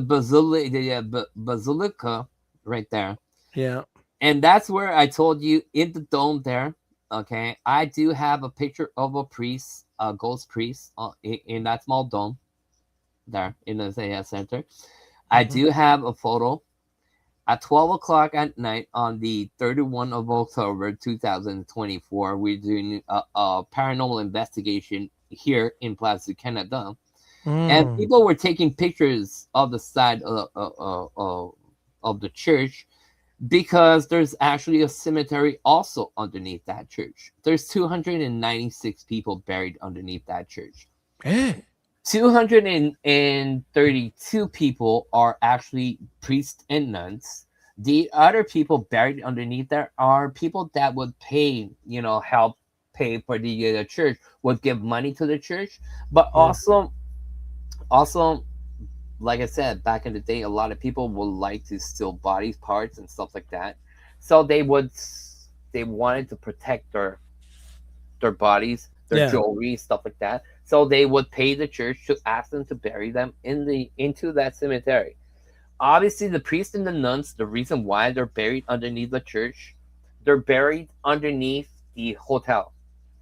S2: basilica right there,
S1: Yeah.
S2: and that's where I told you in the dome there. Okay, I do have a picture of a priest, a ghost priest, in that small dome there in the center. I
S1: Hmm.
S2: do have a photo at 12 o'clock at night on the 31 of October 2024. We're doing a paranormal investigation here in Place du Canada. And
S1: Mm.
S2: people were taking pictures of the side of the church because there's actually a cemetery also underneath that church. There's 296 people buried underneath that church.
S1: Eh.
S2: 232 people are actually priests and nuns. The other people buried underneath there are people that would pay, help pay for the church, would give money to the church, but
S1: Yeah.
S2: also, like I said, back in the day, a lot of people would like to steal body parts and stuff like that. So they wanted to protect their bodies, their
S1: Yeah.
S2: jewelry, stuff like that. So they would pay the church to ask them to bury them into that cemetery. Obviously, the priests and the nuns, the reason why they're buried underneath the church, they're buried underneath the hotel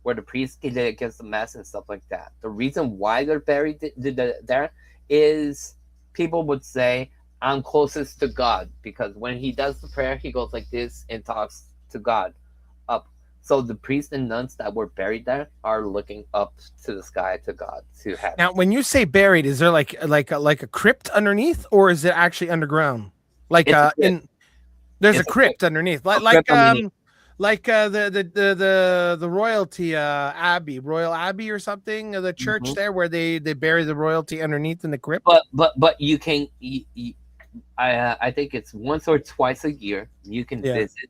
S2: where the priest gets the mass and stuff like that. The reason why they're buried there is people would say, I'm closest to God, because when he does the prayer, he goes like this and talks to God up. So the priests and nuns that were buried there are looking up to the sky to God, to heaven.
S1: Now, when you say buried, is there like a crypt underneath, or is it actually underground? Like
S2: It's a crypt.
S1: in there's a
S2: It's a crypt.
S1: crypt underneath,
S2: A crypt underneath.
S1: like the royalty Royal Abbey or something, the church
S2: Mhm.
S1: there where they bury the royalty underneath in the crypt.
S2: But you can I think it's once or twice a year you can
S1: Yeah.
S2: visit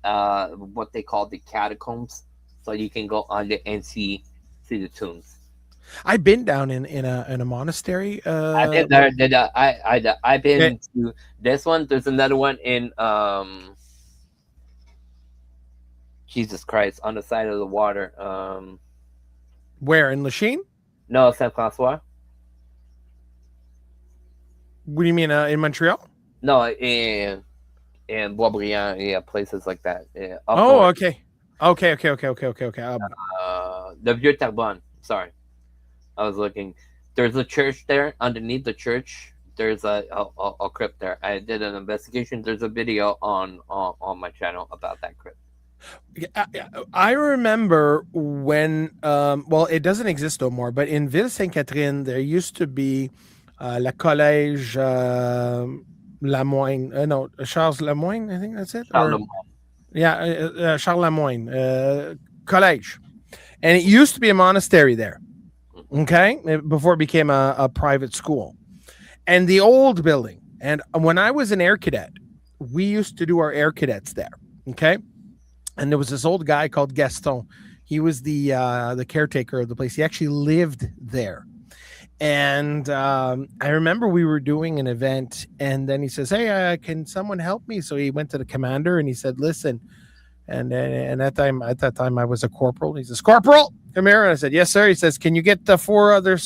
S2: what they call the catacombs, so you can go under and see the tombs.
S1: I've been down in a monastery.
S2: I've been there. I've
S1: eh,
S2: been to this one. There's another one in Jesus Christ, on the side of the water.
S1: where in Lachine?
S2: No, Saint Francois.
S1: What do you mean in Montreal?
S2: No, in Boisbriand, yeah, places like that. Yeah, up
S1: Oh,
S2: north.
S1: okay. Okay.
S2: The Vieux Terrebonne. Sorry, I was looking. There's a church there. Underneath the church, there's a crypt there. I did an investigation. There's a video on my channel about that crypt.
S1: I remember when, well, it doesn't exist no more, but in Ville Sainte Catherine, there used to be la Collège Lamoine. No, Charles Lamoine, I think that's it. Or,
S2: Charlemagne.
S1: yeah, Charles Lamoine Collège. And it used to be a monastery there,
S2: Mhm.
S1: okay, before it became a private school. And the old building. And when I was an air cadet, we used to do our air cadets there, okay? And there was this old guy called Gaston. He was the caretaker of the place. He actually lived there. And I remember we were doing an event, and then he says, "Hey, can someone help me?" So he went to the commander and he said, "Listen, And at that time, I was a corporal. He says, "Corporal, come here." And I said, "Yes, sir." He says, "Can you get the four other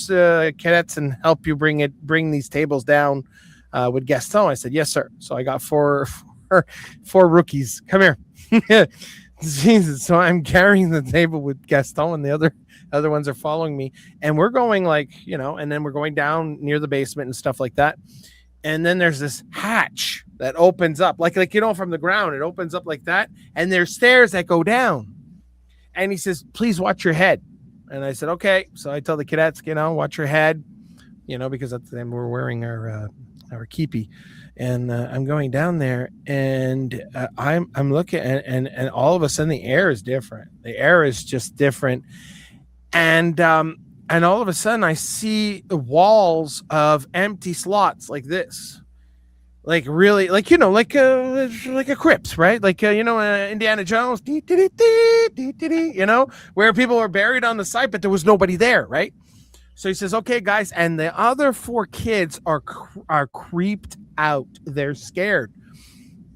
S1: cadets and help you bring these tables down with Gaston?" I said, "Yes, sir." So I got four rookies. Come here. Jesus. So I'm carrying the table with Gaston, and the other ones are following me, and we're going and then we're going down near the basement and stuff like that. And then there's this hatch that opens up, like from the ground. It opens up like that, and there's stairs that go down. And he says, "Please watch your head." And I said, "Okay." So I tell the cadets, watch your head, because at the time we're wearing our keepy. And I'm going down there, and I'm looking, and all of a sudden the air is different. The air is just different, and all of a sudden I see walls of empty slots like this, like really, like a crypts, right? Like Indiana Jones, where people are buried on the side, but there was nobody there, right? So he says, "Okay, guys," and the other four kids are creeped out. They're scared.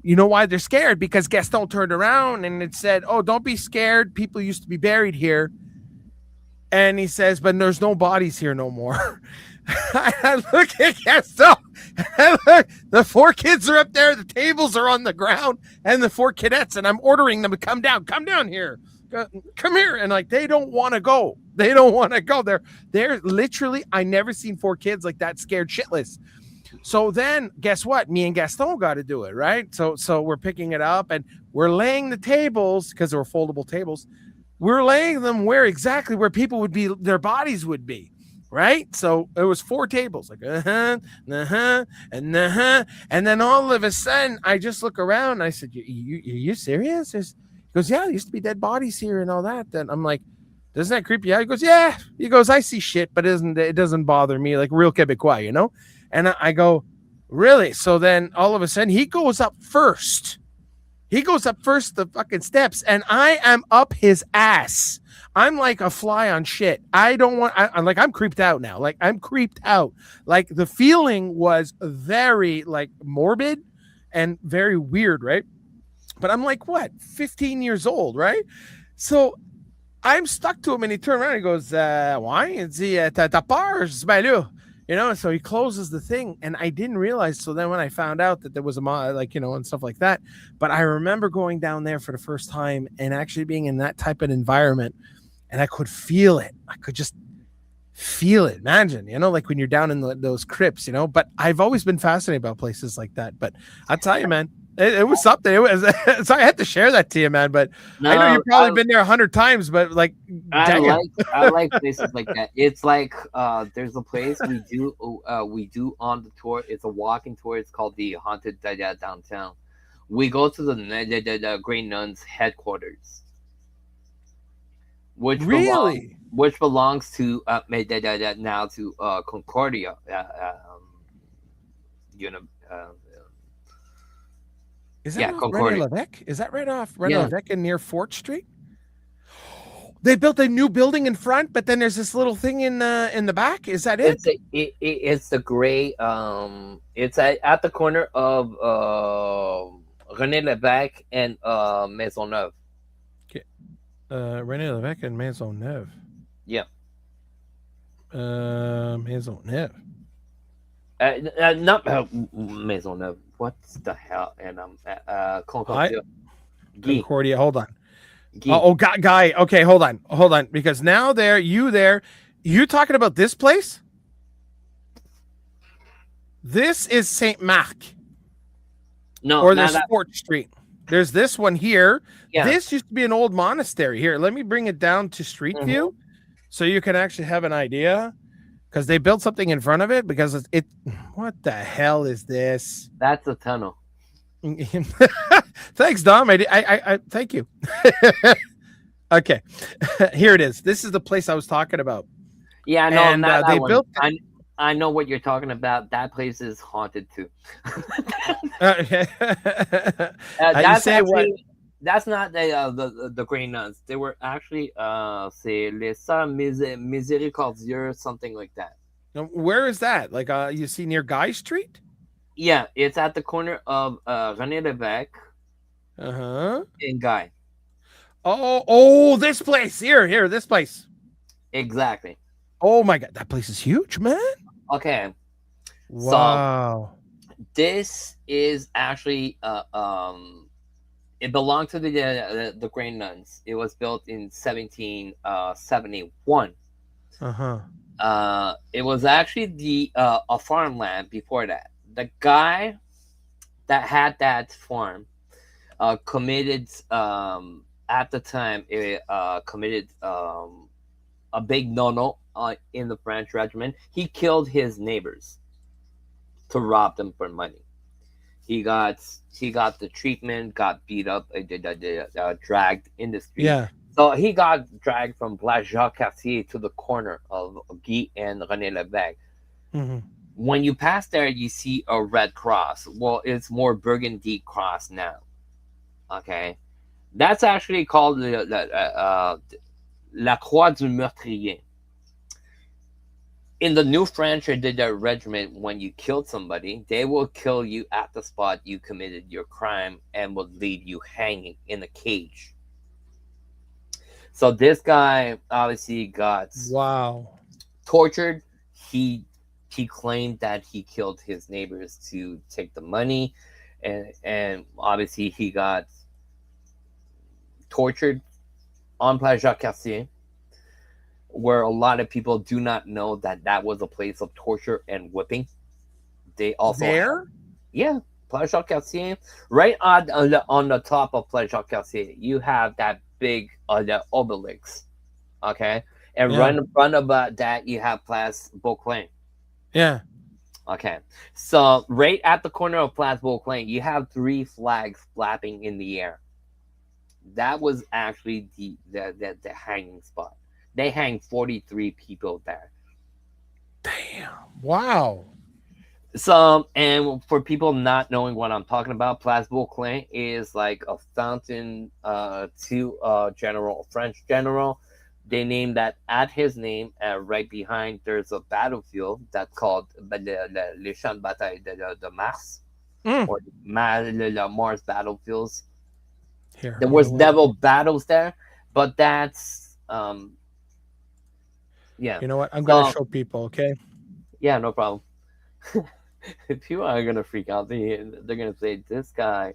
S1: You know why they're scared? Because Gaston turned around and it said, "Oh, don't be scared. People used to be buried here." And he says, "But there's no bodies here no more." I look at Gaston. The four kids are up there. The tables are on the ground, and the four cadets. And I'm ordering them to come down here. Come here. And they don't want to go. They don't want to go. They're literally, I never seen four kids like that scared shitless. So then guess what? Me and Gaston got to do it, right? So we're picking it up and we're laying the tables, because they were foldable tables. We're laying them exactly where people would be, their bodies would be. Right. So it was four tables, like, and then all of a sudden I just look around and I said, you serious? He goes, "Yeah, there used to be dead bodies here and all that." And I'm like, "Doesn't that creep you out?" He goes, "Yeah." He goes, "I see shit, but it doesn't bother me, like real Quebecois, And I go, "Really?" So then all of a sudden he goes up first. He goes up first the fucking steps, and I am up his ass. I'm like a fly on shit. I don't want. I'm creeped out now. Like I'm creeped out. Like the feeling was very morbid and very weird, right? But I'm like, what, 15 years old, right? So I'm stuck to him, and he turned around and he goes, "Why? T'as peur? So he closes the thing, and I didn't realize. So then when I found out that there was a and stuff like that, but I remember going down there for the first time and actually being in that type of environment, and I could feel it. I could just feel it. Imagine, like when you're down in those crypts, but I've always been fascinated about places like that. But I'll tell you, man, it was something. It was, so I had to share that to you, man. But no, I know you've probably been there 100 times, but
S2: I like places like that. It's like there's a place we do on the tour. It's a walking tour. It's called the Haunted Dada downtown. We go to the Grey Nuns headquarters, which belongs to now to Concordia.
S1: Is that Concordia? Is that right off René Levesque and near Fort Street? They built a new building in front, but then there's this little thing in the back. Is that it?
S2: It's the gray. It's at the corner of René Levesque and Maisonneuve.
S1: Okay. René Levesque and Maisonneuve.
S2: Yeah.
S1: Maisonneuve.
S2: Not Maisonneuve. What the hell? And Concordia.
S1: Concordia. Hold on. Guy. Okay, hold on. Because now you talking about this place? This is Saint Marc.
S2: No,
S1: or there's Fort Street. There's this one here. Yeah. This used to be an old monastery. Here, let me bring it down to street view, so you can actually have an idea. Because they built something in front of it. Because it. What the hell is this?
S2: That's a tunnel.
S1: Thanks, Dom. I thank you. Okay, here it is. This is the place I was talking about.
S2: Yeah, I know. And they built. I know what you're talking about. That place is haunted too. That's not the Grey Nuns. They were actually c'est les Sœurs Miséricordieuses, something like that.
S1: Where is that? Like you see near Guy Street?
S2: Yeah, it's at the corner of René Levesque
S1: and
S2: Guy.
S1: Oh, this place. Here, this place.
S2: Exactly.
S1: Oh my god, that place is huge, man.
S2: Okay. So
S1: Wow.
S2: this is actually it belonged to the Grey Nuns. It was built in 1771.
S1: Uh-huh.
S2: It was actually the a farmland before that. The guy that had that farm committed at the time it committed a big no-no in the French regiment. He killed his neighbors to rob them for money. He got he got the treatment, got beat up, dragged in the street.
S1: Yeah.
S2: So he got dragged from Place Jacques Cartier to the corner of Guy and René Lévesque.
S1: Mhm.
S2: When you pass there, you see a red cross. Well, it's more burgundy cross now. Okay, that's actually called La Croix du Meurtrier. In the New French regiment, when you killed somebody, they will kill you at the spot you committed your crime and will leave you hanging in a cage. So this guy obviously got
S1: Wow.
S2: tortured. He he claimed that he killed his neighbors to take the money, and obviously he got tortured on Place Jacques Cartier, where a lot of people do not know that that was a place of torture and whipping. They also have,
S1: There?
S2: yeah, Place Jacques Cartier, right on the top of Place Jacques Cartier, you have that big the obelisk, okay, and right
S1: Yeah.
S2: in front of that you have Place Beauclain.
S1: Yeah.
S2: Okay, so right at the corner of Place Beauclain, you have three flags flapping in the air. That was actually the hanging spot. They hang 43 people there.
S1: Damn. Wow.
S2: So, and for people not knowing what I'm talking about, Place Beauclain is like a fountain to a general, a French general. They named that at his name. Right behind, there's a battlefield that's called Les Champs de Bataille de Mars,
S1: Mm.
S2: or Mars battlefields.
S1: Here,
S2: There
S1: you know
S2: was
S1: what?
S2: never battles there, but that's yeah.
S1: You know what? I'm gonna
S2: So
S1: show people, okay?
S2: yeah, no problem. People are gonna freak out. They're gonna say this guy.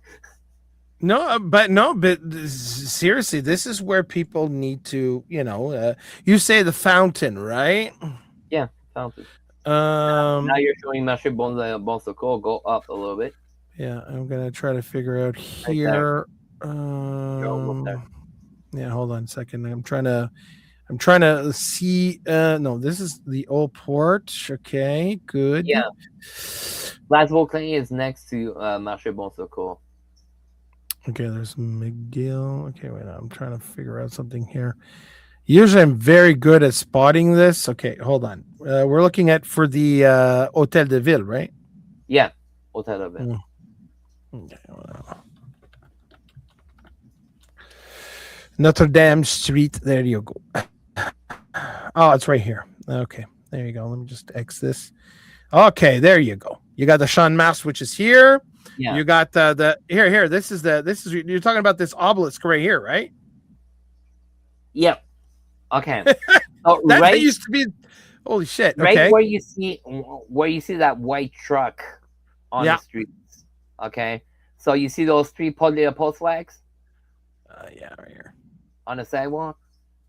S1: No, but no, but seriously, this is where people need to, you say the fountain, right?
S2: Yeah, fountain. Now
S1: Um,
S2: you're showing Marché Bon Secours. Go up a little bit.
S1: yeah, I'm gonna try to figure out
S2: Right there.
S1: here.
S2: You're almost there.
S1: Yeah, hold on a second. I'm trying to see. No, this is the old port. Okay, good.
S2: Yeah, Place Beauclain is next to Marché Bon Secours.
S1: Okay, there's McGill. Okay, wait, I'm trying to figure out something here. Usually, I'm very good at spotting this. Okay, hold on. We're looking at for the Hotel de Ville, right?
S2: Yeah, Hotel de Ville.
S1: Mm. Okay, well, Notre Dame Street. There you go. Oh, it's right here. Okay, there you go. Let me just X this. Okay, there you go. You got the Champ Mars, which is here.
S2: Yeah.
S1: You got the here. This is you're talking about this obelisk right here, right?
S2: Yep. Okay. So
S1: That used to be. Holy shit!
S2: right
S1: Okay.
S2: where you see that white truck on
S1: Yeah.
S2: the streets. Okay. So you see those three post flags
S1: Yeah, right here.
S2: on the sidewalk.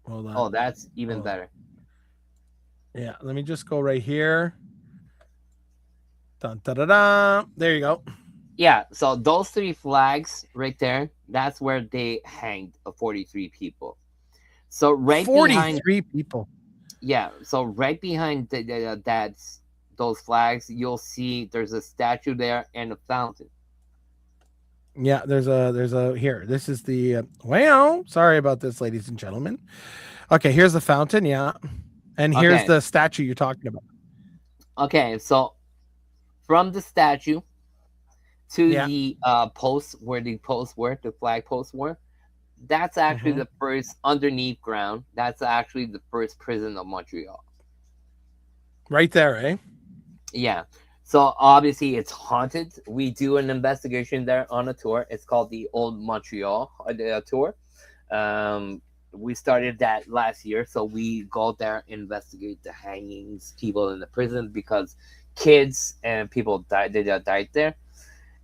S1: Hold on.
S2: Oh, that's even
S1: Oh,
S2: better.
S1: yeah. Let me just go right here. Dun, da, da, da. There you go.
S2: Yeah. So those three flags right there. That's where they hanged 43 people. So right behind,
S1: 43 people.
S2: yeah. So right behind that's those flags, you'll see there's a statue there and a fountain.
S1: Yeah, there's a here. This is the wow. Sorry about this, ladies and gentlemen. Okay, here's the fountain. Yeah, and here's
S2: Okay.
S1: the statue you're talking about.
S2: Okay. So from the statue to
S1: Yeah.
S2: the posts where the posts were, the flag posts were, that's actually
S1: Hmm.
S2: the first underneath ground. That's actually the first prison of Montreal.
S1: Right there, eh?
S2: Yeah. So obviously it's haunted. We do an investigation there on a tour. It's called the Old Montreal tour. We started that last year, so we go there, investigate the hangings, people in the prison, because kids and people died. They died there,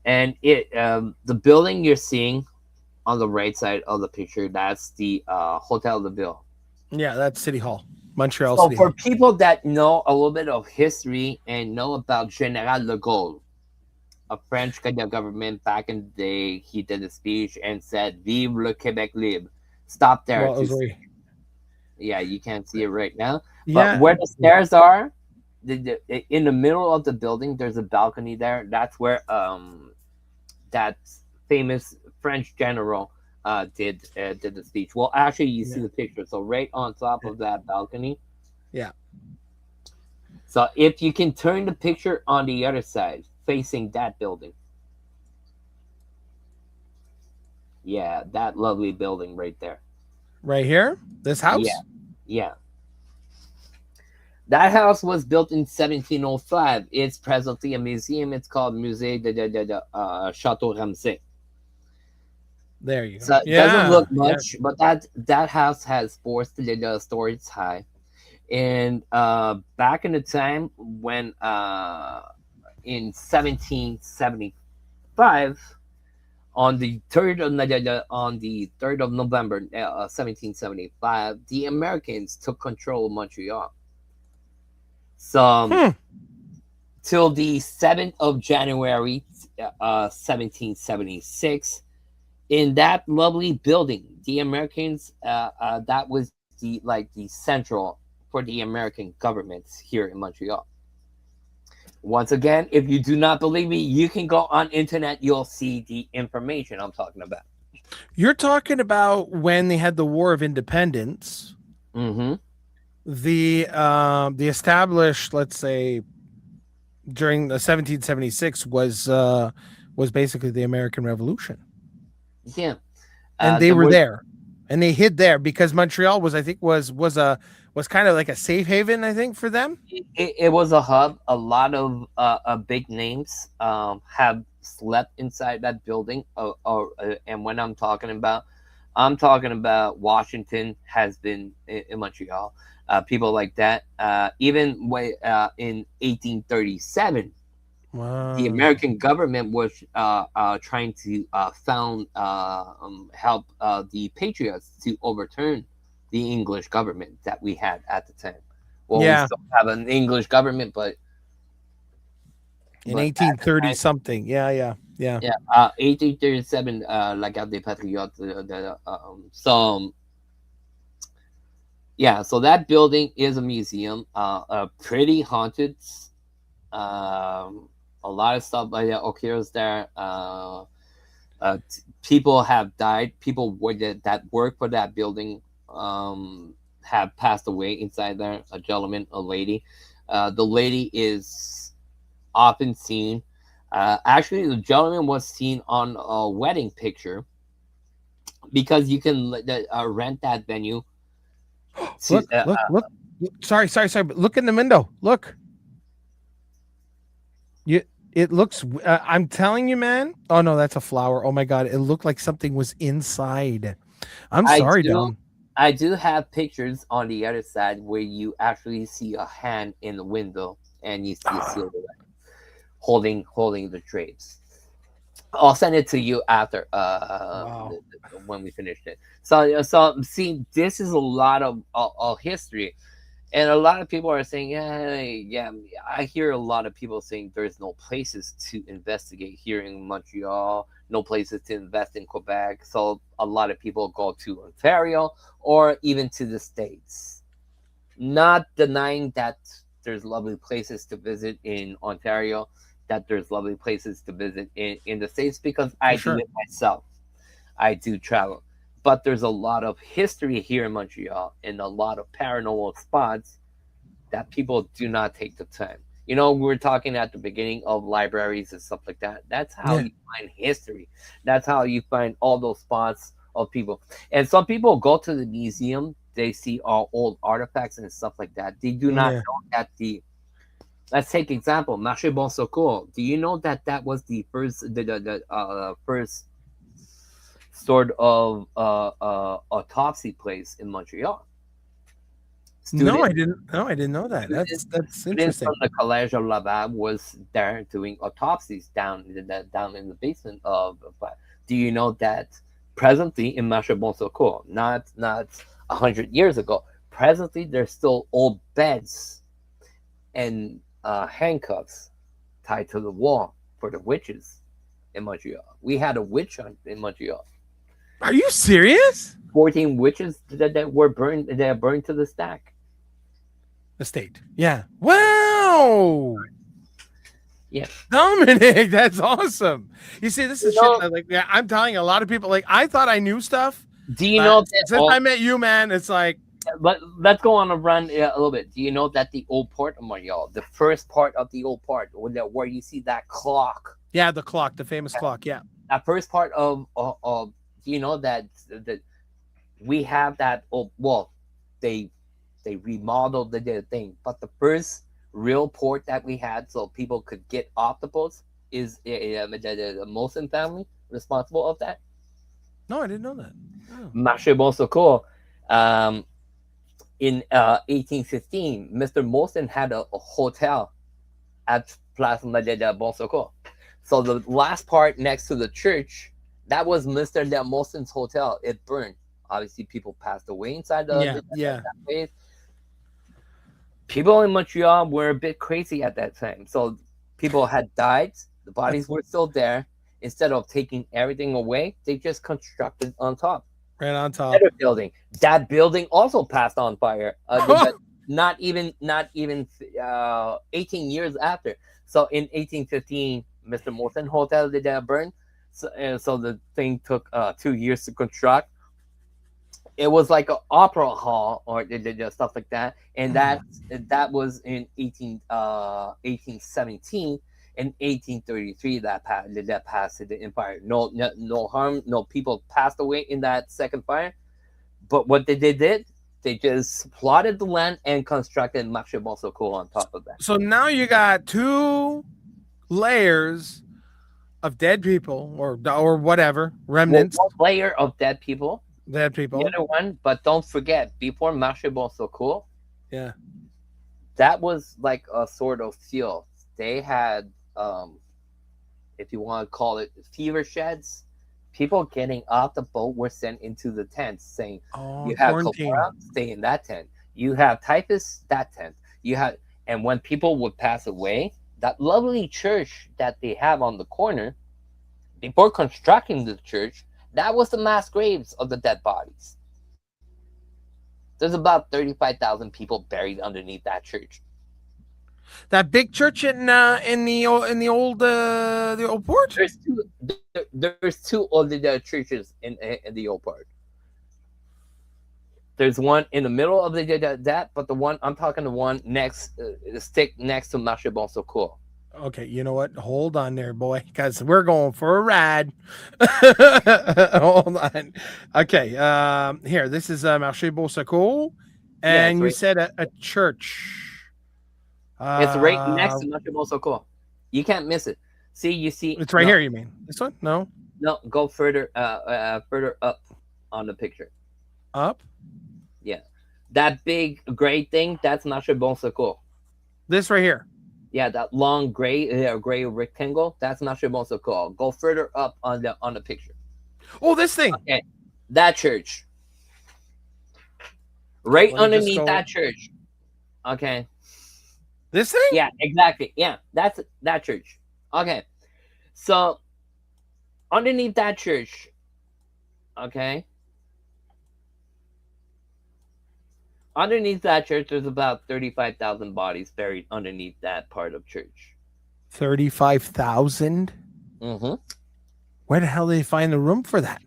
S2: and the building you're seeing on the right side of the picture, that's the Hotel de Ville.
S1: Yeah, that's City Hall, Montreal
S2: So
S1: City
S2: for
S1: Hall.
S2: people that know a little bit of history and know about General de Gaulle, a French government back in the day, he did a speech and said, "Vive le Québec libre." Stop there
S1: Well, it
S2: to
S1: was
S2: see.
S1: very,
S2: Yeah, you can't see it right now, but
S1: yeah,
S2: where the stairs are, in the middle of the building, there's a balcony there. That's where that famous French general did the speech. Well, actually, you see
S1: yeah,
S2: the picture. So right on top of that balcony.
S1: yeah.
S2: So if you can turn the picture on the other side, facing that building, yeah, that lovely building right there.
S1: Right here, this
S2: Yeah,
S1: house.
S2: yeah. That house was built in 1705. It's presently a museum. It's called Musée de Château Ramsay.
S1: There you go.
S2: So it doesn't
S1: Yeah,
S2: look
S1: yeah.
S2: much, but that house has stories high. And back in the time when in 1775, on the 3rd of November 1775, the Americans took control of Montreal. So
S1: Hmm.
S2: till the 7th of January 1776, in that lovely building, the Americans, that was the central for the American government here in Montreal. Once again, if you do not believe me, you can go on internet. You'll see the information I'm talking about.
S1: You're talking about when they had the War of Independence.
S2: Mm-hmm.
S1: The established, let's say, during the 1776 was basically the American Revolution,
S2: Yeah.
S1: and they
S2: There
S1: were
S2: were
S1: there, and they hid there because Montreal was, I think, was kind of like a safe haven, I think, for them.
S2: it was a hub. A lot of big names have slept inside that building. And when I'm talking about Washington has been in Montreal. People like that. Even in 1837, the
S1: Wow.
S2: American government was trying to help the Patriots to overturn the English government that we had at the time. Well, we
S1: Yeah,
S2: still have an English government,
S1: in
S2: at the
S1: 1830
S2: time,
S1: something. Yeah, yeah, yeah.
S2: yeah, 1837, La Garde des Patriotes. Yeah, so that building is a museum, pretty haunted. Um, a lot of stuff like that occurs there. People have died. People that work for that building have passed away inside there. A gentleman, a lady. The lady is often seen. Actually, the gentleman was seen on a wedding picture because you can rent that venue to.
S1: Look, look, look. Sorry, sorry, sorry. But look in the window. Look. You. It looks. I'm telling you, man. Oh no, that's a flower. Oh my god, it looked like something was inside. I'm
S2: I
S1: sorry,
S2: do.
S1: Dom.
S2: I do have pictures on the other side where you actually see a hand in the window and you see a
S1: Ah,
S2: silhouette holding the drapes. I'll send it to you after
S1: wow.
S2: when we finished it. So see, this is a lot of history, and a lot of people are saying, yeah, yeah. I hear a lot of people saying there's no places to investigate here in Montreal, no places to invest in Quebec. So a lot of people go to Ontario or even to the States. Not denying that there's lovely places to visit in Ontario, that there's lovely places to visit in the States, because
S1: For
S2: I do
S1: sure.
S2: it myself. I do travel. But there's a lot of history here in Montreal and a lot of paranormal spots that people do not take the time. You know, we were talking at the beginning of libraries and stuff like that. That's how
S1: Yeah.
S2: you find history. That's how you find all those spots of people. And some people go to the museum, they see all old artifacts and stuff like that. They do not
S1: Yeah.
S2: know that the let's take example Marché Bon Secours. Do you know that that was the first sort of autopsy place in Montreal.
S1: No,
S2: Student,
S1: I didn't know that. That's
S2: students from
S1: interesting.
S2: the Collège of Laval was there doing autopsies down in the basement of. Do you know that presently in Marché Bonsecours, not 100 years ago, presently there's still old beds and handcuffs tied to the wall for the witches in Montreal. We had a witch hunt in Montreal.
S1: Are you serious?
S2: 14 witches that were burned, that burned to the stack.
S1: Estate. Yeah. Wow.
S2: Yeah.
S1: Dominic, that's awesome. You see, this
S2: You
S1: is shit
S2: know,
S1: that, like, yeah, I'm telling a lot of people, like, I thought I knew stuff,
S2: do you
S1: but
S2: know that
S1: since I met you, man, it's like,
S2: but let's go on a run a little bit. Do you know that the old port of Montreal, the first part of the old port, where you see that clock,
S1: yeah, the clock, the famous clock. Yeah.
S2: that first part of do you know that we have that old, well, they they remodeled the thing, but the first real port that we had so people could get off the boats is the Molson family responsible of that.
S1: No, I didn't know that. Oh.
S2: Marché Bonsecours, um, in 1815, Mr. Molson had a hotel at Place de Bon Secours. So the last part next to the church, that was Mr. De Molson's hotel. It burned. Obviously, people passed away inside
S1: Yeah, yeah.
S2: that place. People in Montreal were a bit crazy at that time. So people had died. The bodies were still there. Instead of taking everything away, they just constructed on top.
S1: Right on top.
S2: Better building. That building also passed on fire. Not even 18 years after. So in 1815, Mr. Molson Hotel did that burn. So the thing took 2 years to construct. It was like an opera hall or stuff like that, and that was in 1817. In 1833, that passed to the empire. No harm, no people passed away in that second fire. But what they did, they just plotted the land and constructed Marché Bonsecours on top of that.
S1: So now you got two layers of dead people or whatever
S2: Well,
S1: remnants,
S2: one layer of dead people,
S1: dead
S2: the
S1: people.
S2: other one. But don't forget, before Marché Bonsecours,
S1: Yeah.
S2: that was like a sort of field. They had, if you want to call it, fever sheds. People getting off the boat were sent into the tents, saying,
S1: Oh,
S2: "You have
S1: quarantine.
S2: cholera, stay in that tent. You have typhus, that tent. You have." And when people would pass away, that lovely church that they have on the corner, before constructing the church, that was the mass graves of the dead bodies. There's about 35,000 people buried underneath that church.
S1: That big church in the old port.
S2: There's two of the churches in the old part. There's one in the middle of that, but the one I'm talking, the one next, stick next to Marché Bon Secours.
S1: Okay, you know what? Hold on there, boy, because we're going for a ride. Hold on. Okay, here. This is Marché Beausecours,
S2: Yeah, it's
S1: and you
S2: right.
S1: said a church.
S2: It's right next
S1: Uh,
S2: to Marché Bon Secours. You can't miss it. See, you see.
S1: it's right
S2: No,
S1: here. You mean this one? No,
S2: no, go further up on the picture.
S1: up.
S2: Yeah, that big gray thing, that's Marché Bon Secours.
S1: This right here.
S2: Yeah, that long gray rectangle, that's Marché Bon Secours. Go further up on the picture.
S1: Oh, this thing.
S2: Okay, that church,
S1: Okay,
S2: right
S1: let me just
S2: underneath
S1: go.
S2: that church. Okay,
S1: This thing.
S2: yeah, exactly. Yeah, that's that church. Okay, so underneath that church, okay, underneath that church, there's about 35,000 bodies buried underneath that part of church.
S1: 35,000.
S2: Hmm.
S1: Where the hell did they find the room for that?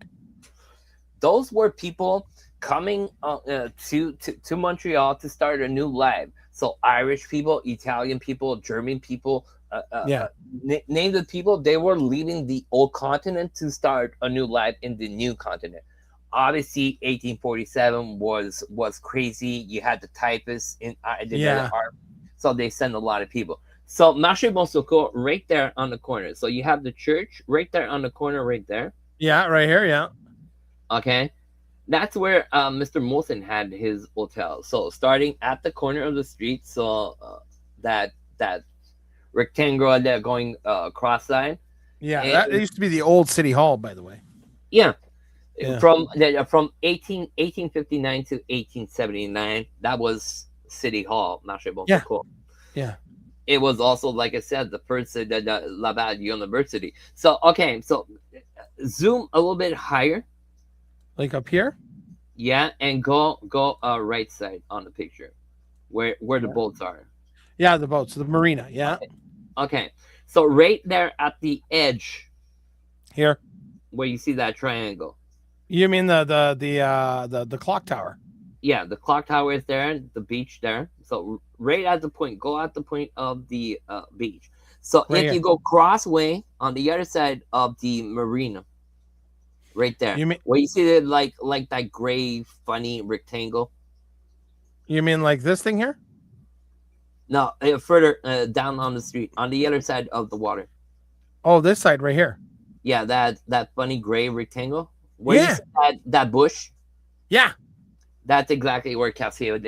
S2: Those were people coming to Montreal to start a new life. So Irish people, Italian people, German people,
S1: Yeah.
S2: name the people. They were leaving the old continent to start a new life in the new continent. Obviously, 1847 was crazy. You had the typhus in
S1: Yeah.
S2: so they sent a lot of people. So Marché Bon Secours right there on the corner. So you have the church right there on the corner, right there.
S1: Yeah. Right here. Yeah.
S2: Okay, that's where Mr. Molson had his hotel. So starting at the corner of the street, so that rectangle there going cross-side,
S1: Yeah,
S2: and
S1: that used to be the old city hall, by the way.
S2: yeah,
S1: Yeah.
S2: from 1859 to 1879, that was City Hall, Marché Bon
S1: Yeah.
S2: Secours.
S1: Yeah.
S2: It was also, like I said, the first the Laval University. So okay, so zoom a little bit higher,
S1: Like up here?
S2: yeah, and go right side on the picture where the
S1: Yeah.
S2: boats are.
S1: Yeah, the boats, the marina. Yeah.
S2: Okay, okay. So right there at the edge
S1: Here.
S2: where you see that triangle,
S1: You mean the clock tower?
S2: yeah, the clock tower is there, the beach there. So right at the point, go at the point of the beach. So
S1: Right
S2: if
S1: here.
S2: you go crossway on the other side of the marina, right there,
S1: You mean
S2: where you see the like that gray funny rectangle.
S1: you mean like this thing here?
S2: No, further down on the street, on the other side of the water.
S1: Oh, this side right here.
S2: Yeah, that funny gray rectangle. Where you
S1: Yeah.
S2: see that bush,
S1: Yeah.
S2: that's exactly where Calcio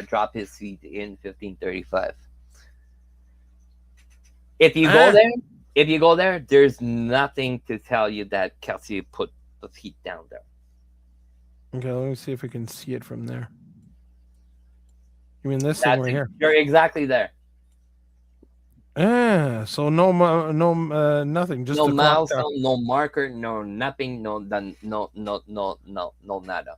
S2: dropped his feet in 1535. If you go
S1: Ah.
S2: there, if you go there, there's nothing to tell you that Calcio put the feet down there.
S1: Okay, let me see if we can see it from there. You mean this thing right here?
S2: You're exactly there.
S1: Ah, so nothing, just
S2: No
S1: the clock tower.
S2: milestone, no marker, no nothing, no nada.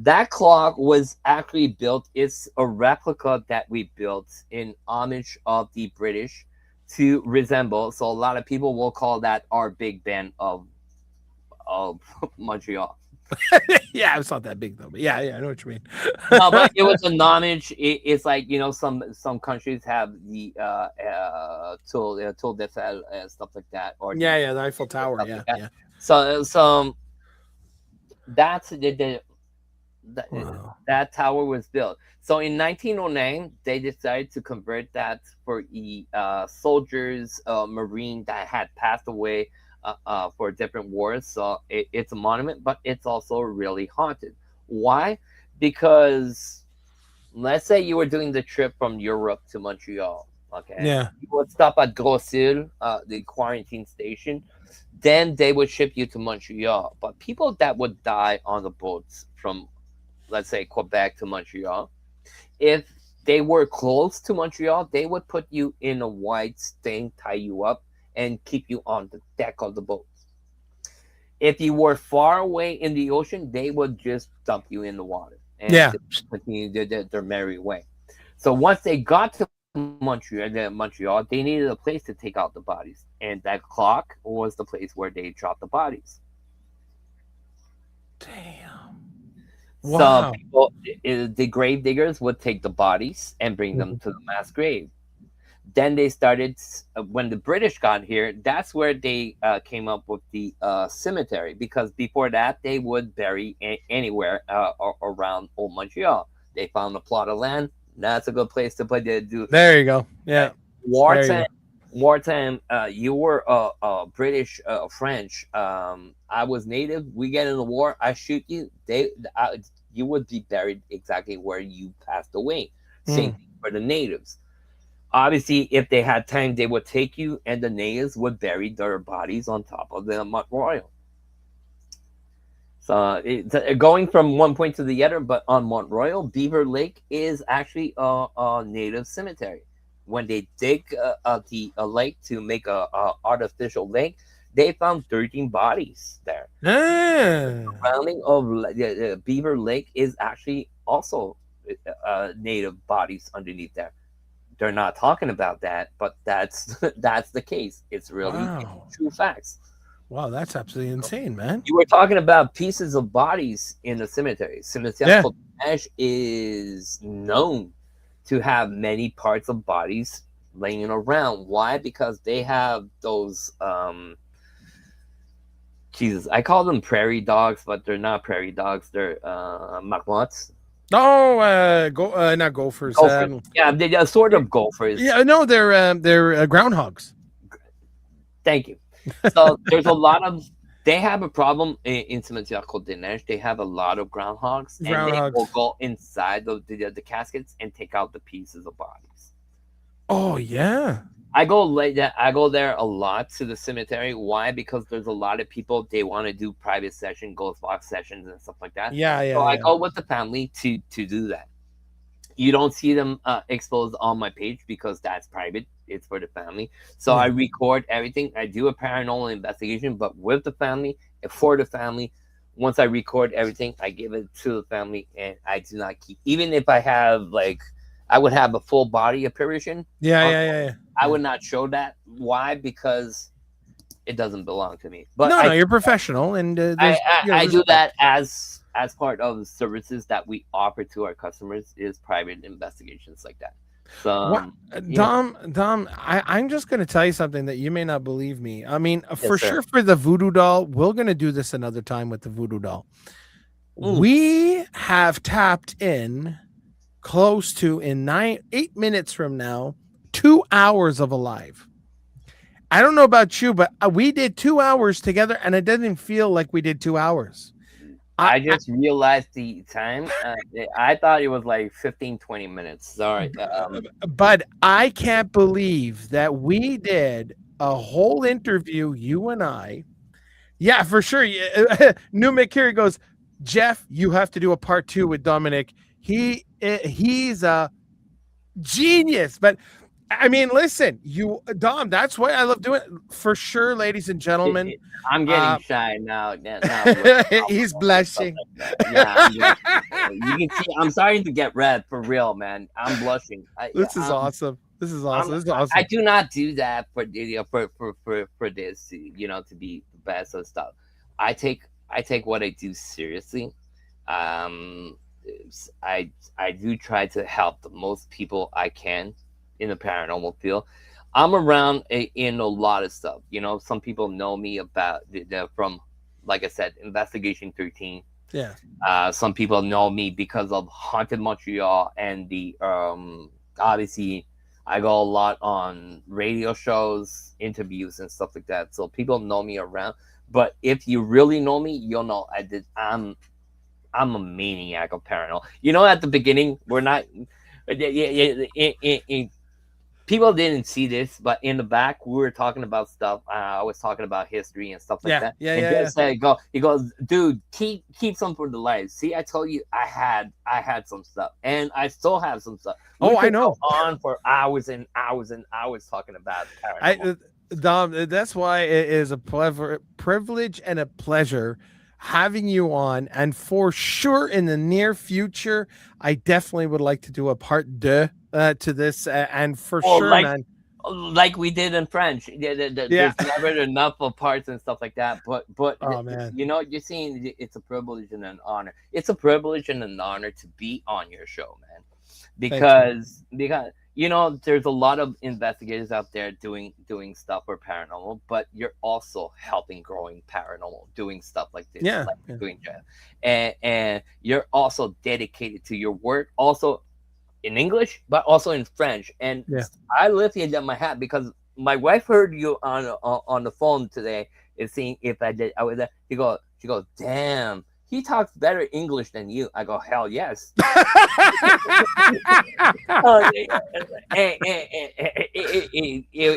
S2: That clock was actually built. It's a replica that we built in homage of the British to resemble. So a lot of people will call that our Big Ben of Montreal.
S1: Yeah, it's not that big though, but yeah, I know what you mean.
S2: No, but it was a homage. It's like, some countries have the Tour d'Eiffel and stuff like that, or
S1: Yeah, the Eiffel Tower.
S2: stuff
S1: Yeah,
S2: like that.
S1: yeah.
S2: So that's that,
S1: Wow.
S2: that tower was built. So in 1909, they decided to convert that for the soldiers, marine that had passed away for different wars. So it's a monument, but it's also really haunted. Why? Because let's say you were doing the trip from Europe to Montreal. Okay,
S1: Yeah.
S2: you would stop at Grossil, the quarantine station. Then they would ship you to Montreal. But people that would die on the boats from, let's say, Quebec to Montreal, if they were close to Montreal, they would put you in a white thing, tie you up, and keep you on the deck of the boat. If you were far away in the ocean, they would just dump you in the water and
S1: Yeah.
S2: continue their merry way. So once they got to Montreal, they needed a place to take out the bodies, and that clock was the place where they dropped the bodies.
S1: Damn.
S2: So
S1: Wow.
S2: people, the grave diggers would take the bodies and bring them to the mass grave. Then they started, when the British got here, that's where they came up with the cemetery, because before that they would bury anywhere around old Montreal. They found a plot of land. That's a good place to put it.
S1: There you go. Yeah.
S2: Wartime. Wartime. You were British, French. I was native. We get in the war. I shoot you. You would be buried exactly where you passed away. Same thing for the natives. Obviously, if they had time, they would take you, and the natives would bury their bodies on top of the Montreal. So going from one point to the other, but on Montreal, Beaver Lake is actually a native cemetery. When they dig the lake to make a artificial lake, they found 13 bodies there. The surrounding of the Beaver Lake is actually also native bodies underneath there. They're not talking about that, but that's that's the case. It's really true facts.
S1: Wow, that's absolutely insane, man.
S2: You were talking about pieces of bodies in the cemetery. Cimetière Côte is known to have many parts of bodies laying around. Why? Because they have those Jesus, I call them prairie dogs, but they're not prairie dogs. They're marmots.
S1: Oh, not gophers.
S2: Gophers. Yeah, they're sort of gophers.
S1: Yeah, no, they're groundhogs.
S2: Thank you. So there's a lot of They have a problem in cemetery called Dinesh. They have a lot of groundhogs, and they will
S1: Groundhogs.
S2: go inside the caskets and take out the pieces of bodies.
S1: Oh yeah.
S2: I go like that. I go there a lot to the cemetery. Why? Because there's a lot of people they want to do private session, ghost box sessions, and stuff like that.
S1: Yeah,
S2: So
S1: yeah,
S2: I
S1: yeah.
S2: go with the family to do that. You don't see them exposed on my page because that's private. It's for the family. So I
S1: Yeah.
S2: record everything. I do a paranormal investigation, but with the family and for the family. Once I record everything, I give it to the family, and I do not keep. Even if I have like, I would have a full body apparition.
S1: Yeah,
S2: On,
S1: yeah, yeah, yeah.
S2: I
S1: Yeah.
S2: would not show that. Why? Because it doesn't belong to me. But
S1: No, no, you're professional, and
S2: I,
S1: there's
S2: I do
S1: respect.
S2: that as part of the services that we offer to our customers is private investigations like that. So
S1: What,
S2: yeah,
S1: Dom, I'm just going to tell you something that you may not believe me. I mean,
S2: yes,
S1: for
S2: sir.
S1: sure, for the voodoo doll, we're going to do this another time with the voodoo doll.
S2: Mm.
S1: We have tapped in close to in 8 minutes from now, 2 hours of alive. I don't know about you, but we did 2 hours together, and it doesn't feel like we did 2 hours. I,
S2: I just realized the time. I thought it was like 15, 20 minutes. Sorry.
S1: but I can't believe that we did a whole interview, you and I. Yeah, for sure. New McCary goes, Jeff, you have to do a part 2 with Dominic. He's a genius. But I mean, listen, you Dom, that's why I love doing it. For sure, ladies and gentlemen.
S2: I'm getting
S1: Uh,
S2: shy now.
S1: he's blushing.
S2: Yeah, I'm blushing. You can see I'm starting to get red for real, man. I'm blushing.
S1: This is awesome. This is awesome. This is
S2: I
S1: awesome.
S2: do not do that for for this, to be the best of stuff. I take what I do seriously. Um, I do try to help the most people I can in the paranormal field. I'm around in a lot of stuff. Some people know me about from, like I said, Investigation 13.
S1: Yeah.
S2: Some people know me because of Haunted Montreal and the Odyssey. I go a lot on radio shows, interviews, and stuff like that. So people know me around. But if you really know me, you'll know I'm a maniac of paranormal. At the beginning, we're not. People didn't see this, but in the back, we were talking about stuff. I was talking about history and stuff like
S1: Yeah.
S2: that.
S1: Yeah.
S2: And
S1: Yeah.
S2: Jeff
S1: Yeah.
S2: said, he goes, dude, keep some for the life. See, I told you, I had some stuff, and I still have some stuff. We
S1: Oh, I
S2: could
S1: know.
S2: go on for hours and hours and hours talking about paranormal.
S1: Dom, that's why it is a privilege and a pleasure having you on. And for sure, in the near future, I definitely would like to do a part 2 to this. And for
S2: Well,
S1: sure, man.
S2: like we did in French.
S1: Yeah.
S2: There's never enough of parts and stuff like that. But
S1: Oh, man.
S2: you're seeing it's a privilege and an honor. It's a privilege and an honor to be on your show, man. Because there's a lot of investigators out there doing stuff for paranormal, but you're also helping growing paranormal, doing stuff like this,
S1: Yeah.
S2: like
S1: Yeah.
S2: doing Jeff, and you're also dedicated to your work, also in English, but also in French. And
S1: Yeah.
S2: I lift you up my hat because my wife heard you on the phone today and seeing if I did. I was there. She goes, damn, he talks better English than you. I go, hell yes.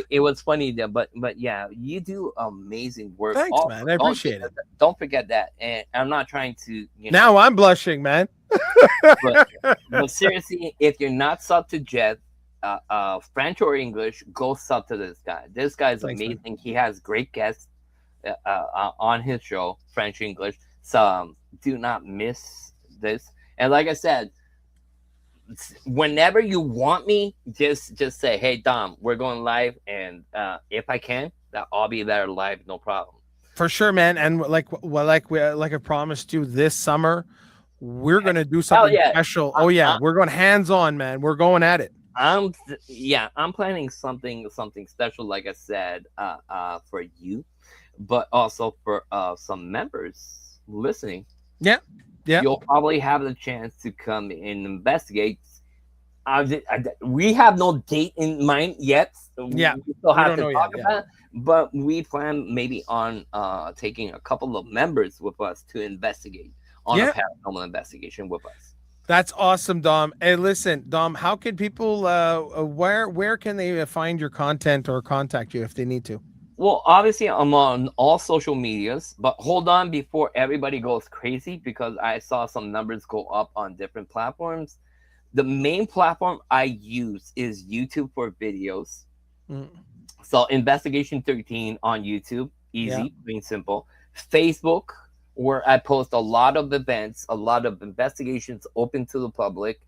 S2: It was funny there, but yeah, you do amazing work.
S1: Thanks,
S2: Also,
S1: man. I appreciate it.
S2: don't forget that. And I'm not trying to,
S1: Now I'm blushing, man.
S2: but seriously, if you're not sub to Jeff, French or English, go sub to this guy. This guy's
S1: Thanks, man.
S2: amazing. He has great guests on his show, French English. So do not miss this. And like I said, whenever you want me, just say, hey Dom, we're going live, and if I can, I'll be there live, no problem.
S1: For sure, man. And like I promised you this summer, we're gonna do something special. Oh yeah, we're going hands on, man. We're going at it.
S2: I'm planning something special, like I said, for you, but also for some members listening.
S1: Yeah.
S2: You'll probably have the chance to come and investigate We have no date in mind yet.
S1: Yeah,
S2: We still
S1: we
S2: have
S1: don't
S2: to
S1: know
S2: talk
S1: yet. Yeah,
S2: about it, but we plan maybe on taking a couple of members with us to investigate on a
S1: yeah.
S2: paranormal investigation with us.
S1: That's awesome, Dom. Hey, listen, Dom, how can people where can they find your content or contact you if they need to?
S2: Well, obviously, I'm on all social medias, but hold on before everybody goes crazy because I saw some numbers go up on different platforms. The main platform I use is YouTube for videos.
S1: Mm,
S2: So Investigation 13 on YouTube,
S1: yeah.
S2: easy, plain simple. Facebook, where I post a lot of events, a lot of investigations open to the public.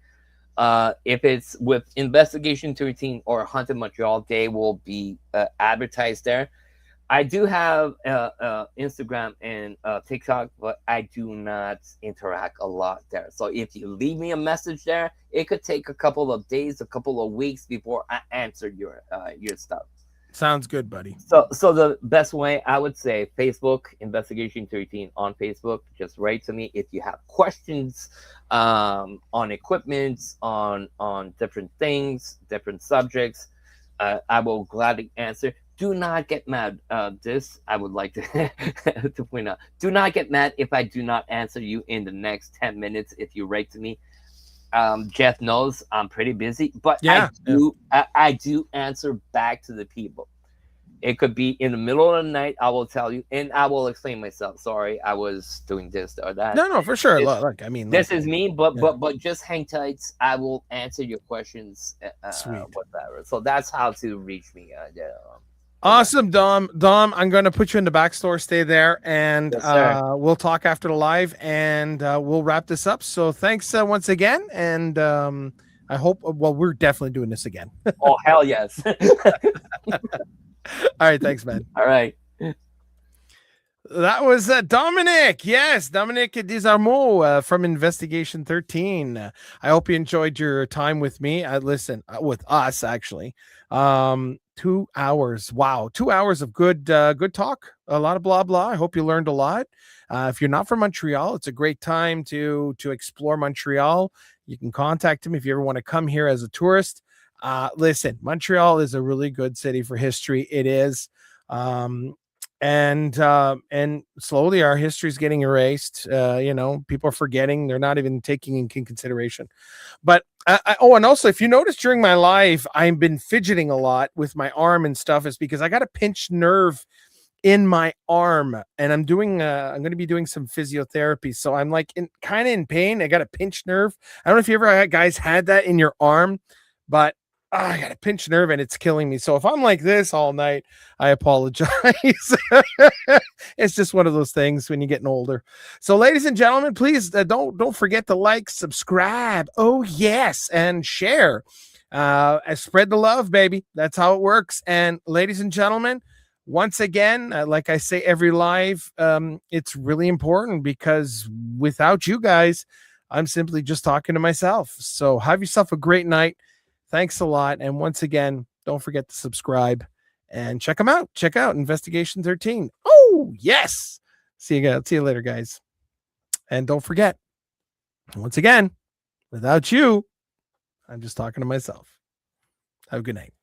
S2: If it's with Investigation 13 or Haunted Montreal, they will be advertised there. I do have Instagram and TikTok, but I do not interact a lot there. So if you leave me a message there, it could take a couple of days, a couple of weeks before I answer your stuff.
S1: Sounds good, buddy.
S2: So the best way I would say Facebook Investigation 13 on Facebook. Just write to me if you have questions on equipment, on different things, different subjects. I will gladly answer. Do not get mad. This I would like to to point out. Do not get mad if I do not answer you in the next 10 minutes. If you write to me, Jeff knows I'm pretty busy, but
S1: Yeah, yeah.
S2: I do answer back to the people. It could be in the middle of the night. I will tell you, and I will explain myself. Sorry, I was doing this or that.
S1: No, no, for sure.
S2: This,
S1: Look, I mean,
S2: this
S1: look,
S2: is me, but
S1: yeah,
S2: just hang tight. I will answer your questions,
S1: sweet.
S2: whatever. So that's how to reach me. Yeah.
S1: Awesome, Dom. Dom, I'm going to put you in the back store. Stay there, and
S2: Yes, sir.
S1: we'll talk after the live, and we'll wrap this up. So thanks once again, and I hope. Well, we're definitely doing this again.
S2: Oh hell yes.
S1: All right, thanks, man.
S2: All right.
S1: That was Dominic. Yes, Dominique Desormeaux from Investigation 13. I hope you enjoyed your time with me. Listen, with us actually. 2 hours. Wow, 2 hours of good talk. A lot of blah blah. I hope you learned a lot. If you're not from Montreal, it's a great time to explore Montreal. You can contact him if you ever want to come here as a tourist. Listen, Montreal is a really good city for history. It is. Um, and slowly our history is getting erased. People are forgetting; they're not even taking in consideration. But and also, if you notice during my life, I've been fidgeting a lot with my arm and stuff. Is because I got a pinched nerve in my arm, and I'm going to be doing some physiotherapy, so I'm like kind of in pain. I got a pinched nerve. I don't know if you ever guys had that in your arm, but I got a pinched nerve and it's killing me. So if I'm like this all night, I apologize. It's just one of those things when you're getting older. So, ladies and gentlemen, please don't forget to like, subscribe. Oh yes, and share. Spread the love, baby. That's how it works. And ladies and gentlemen, once again, like I say every live, it's really important because without you guys, I'm simply just talking to myself. So have yourself a great night. Thanks a lot. And once again, don't forget to subscribe and check them out. Check out Investigation 13. Oh, yes. See you guys. See you later, guys. And don't forget, once again, without you, I'm just talking to myself. Have a good night.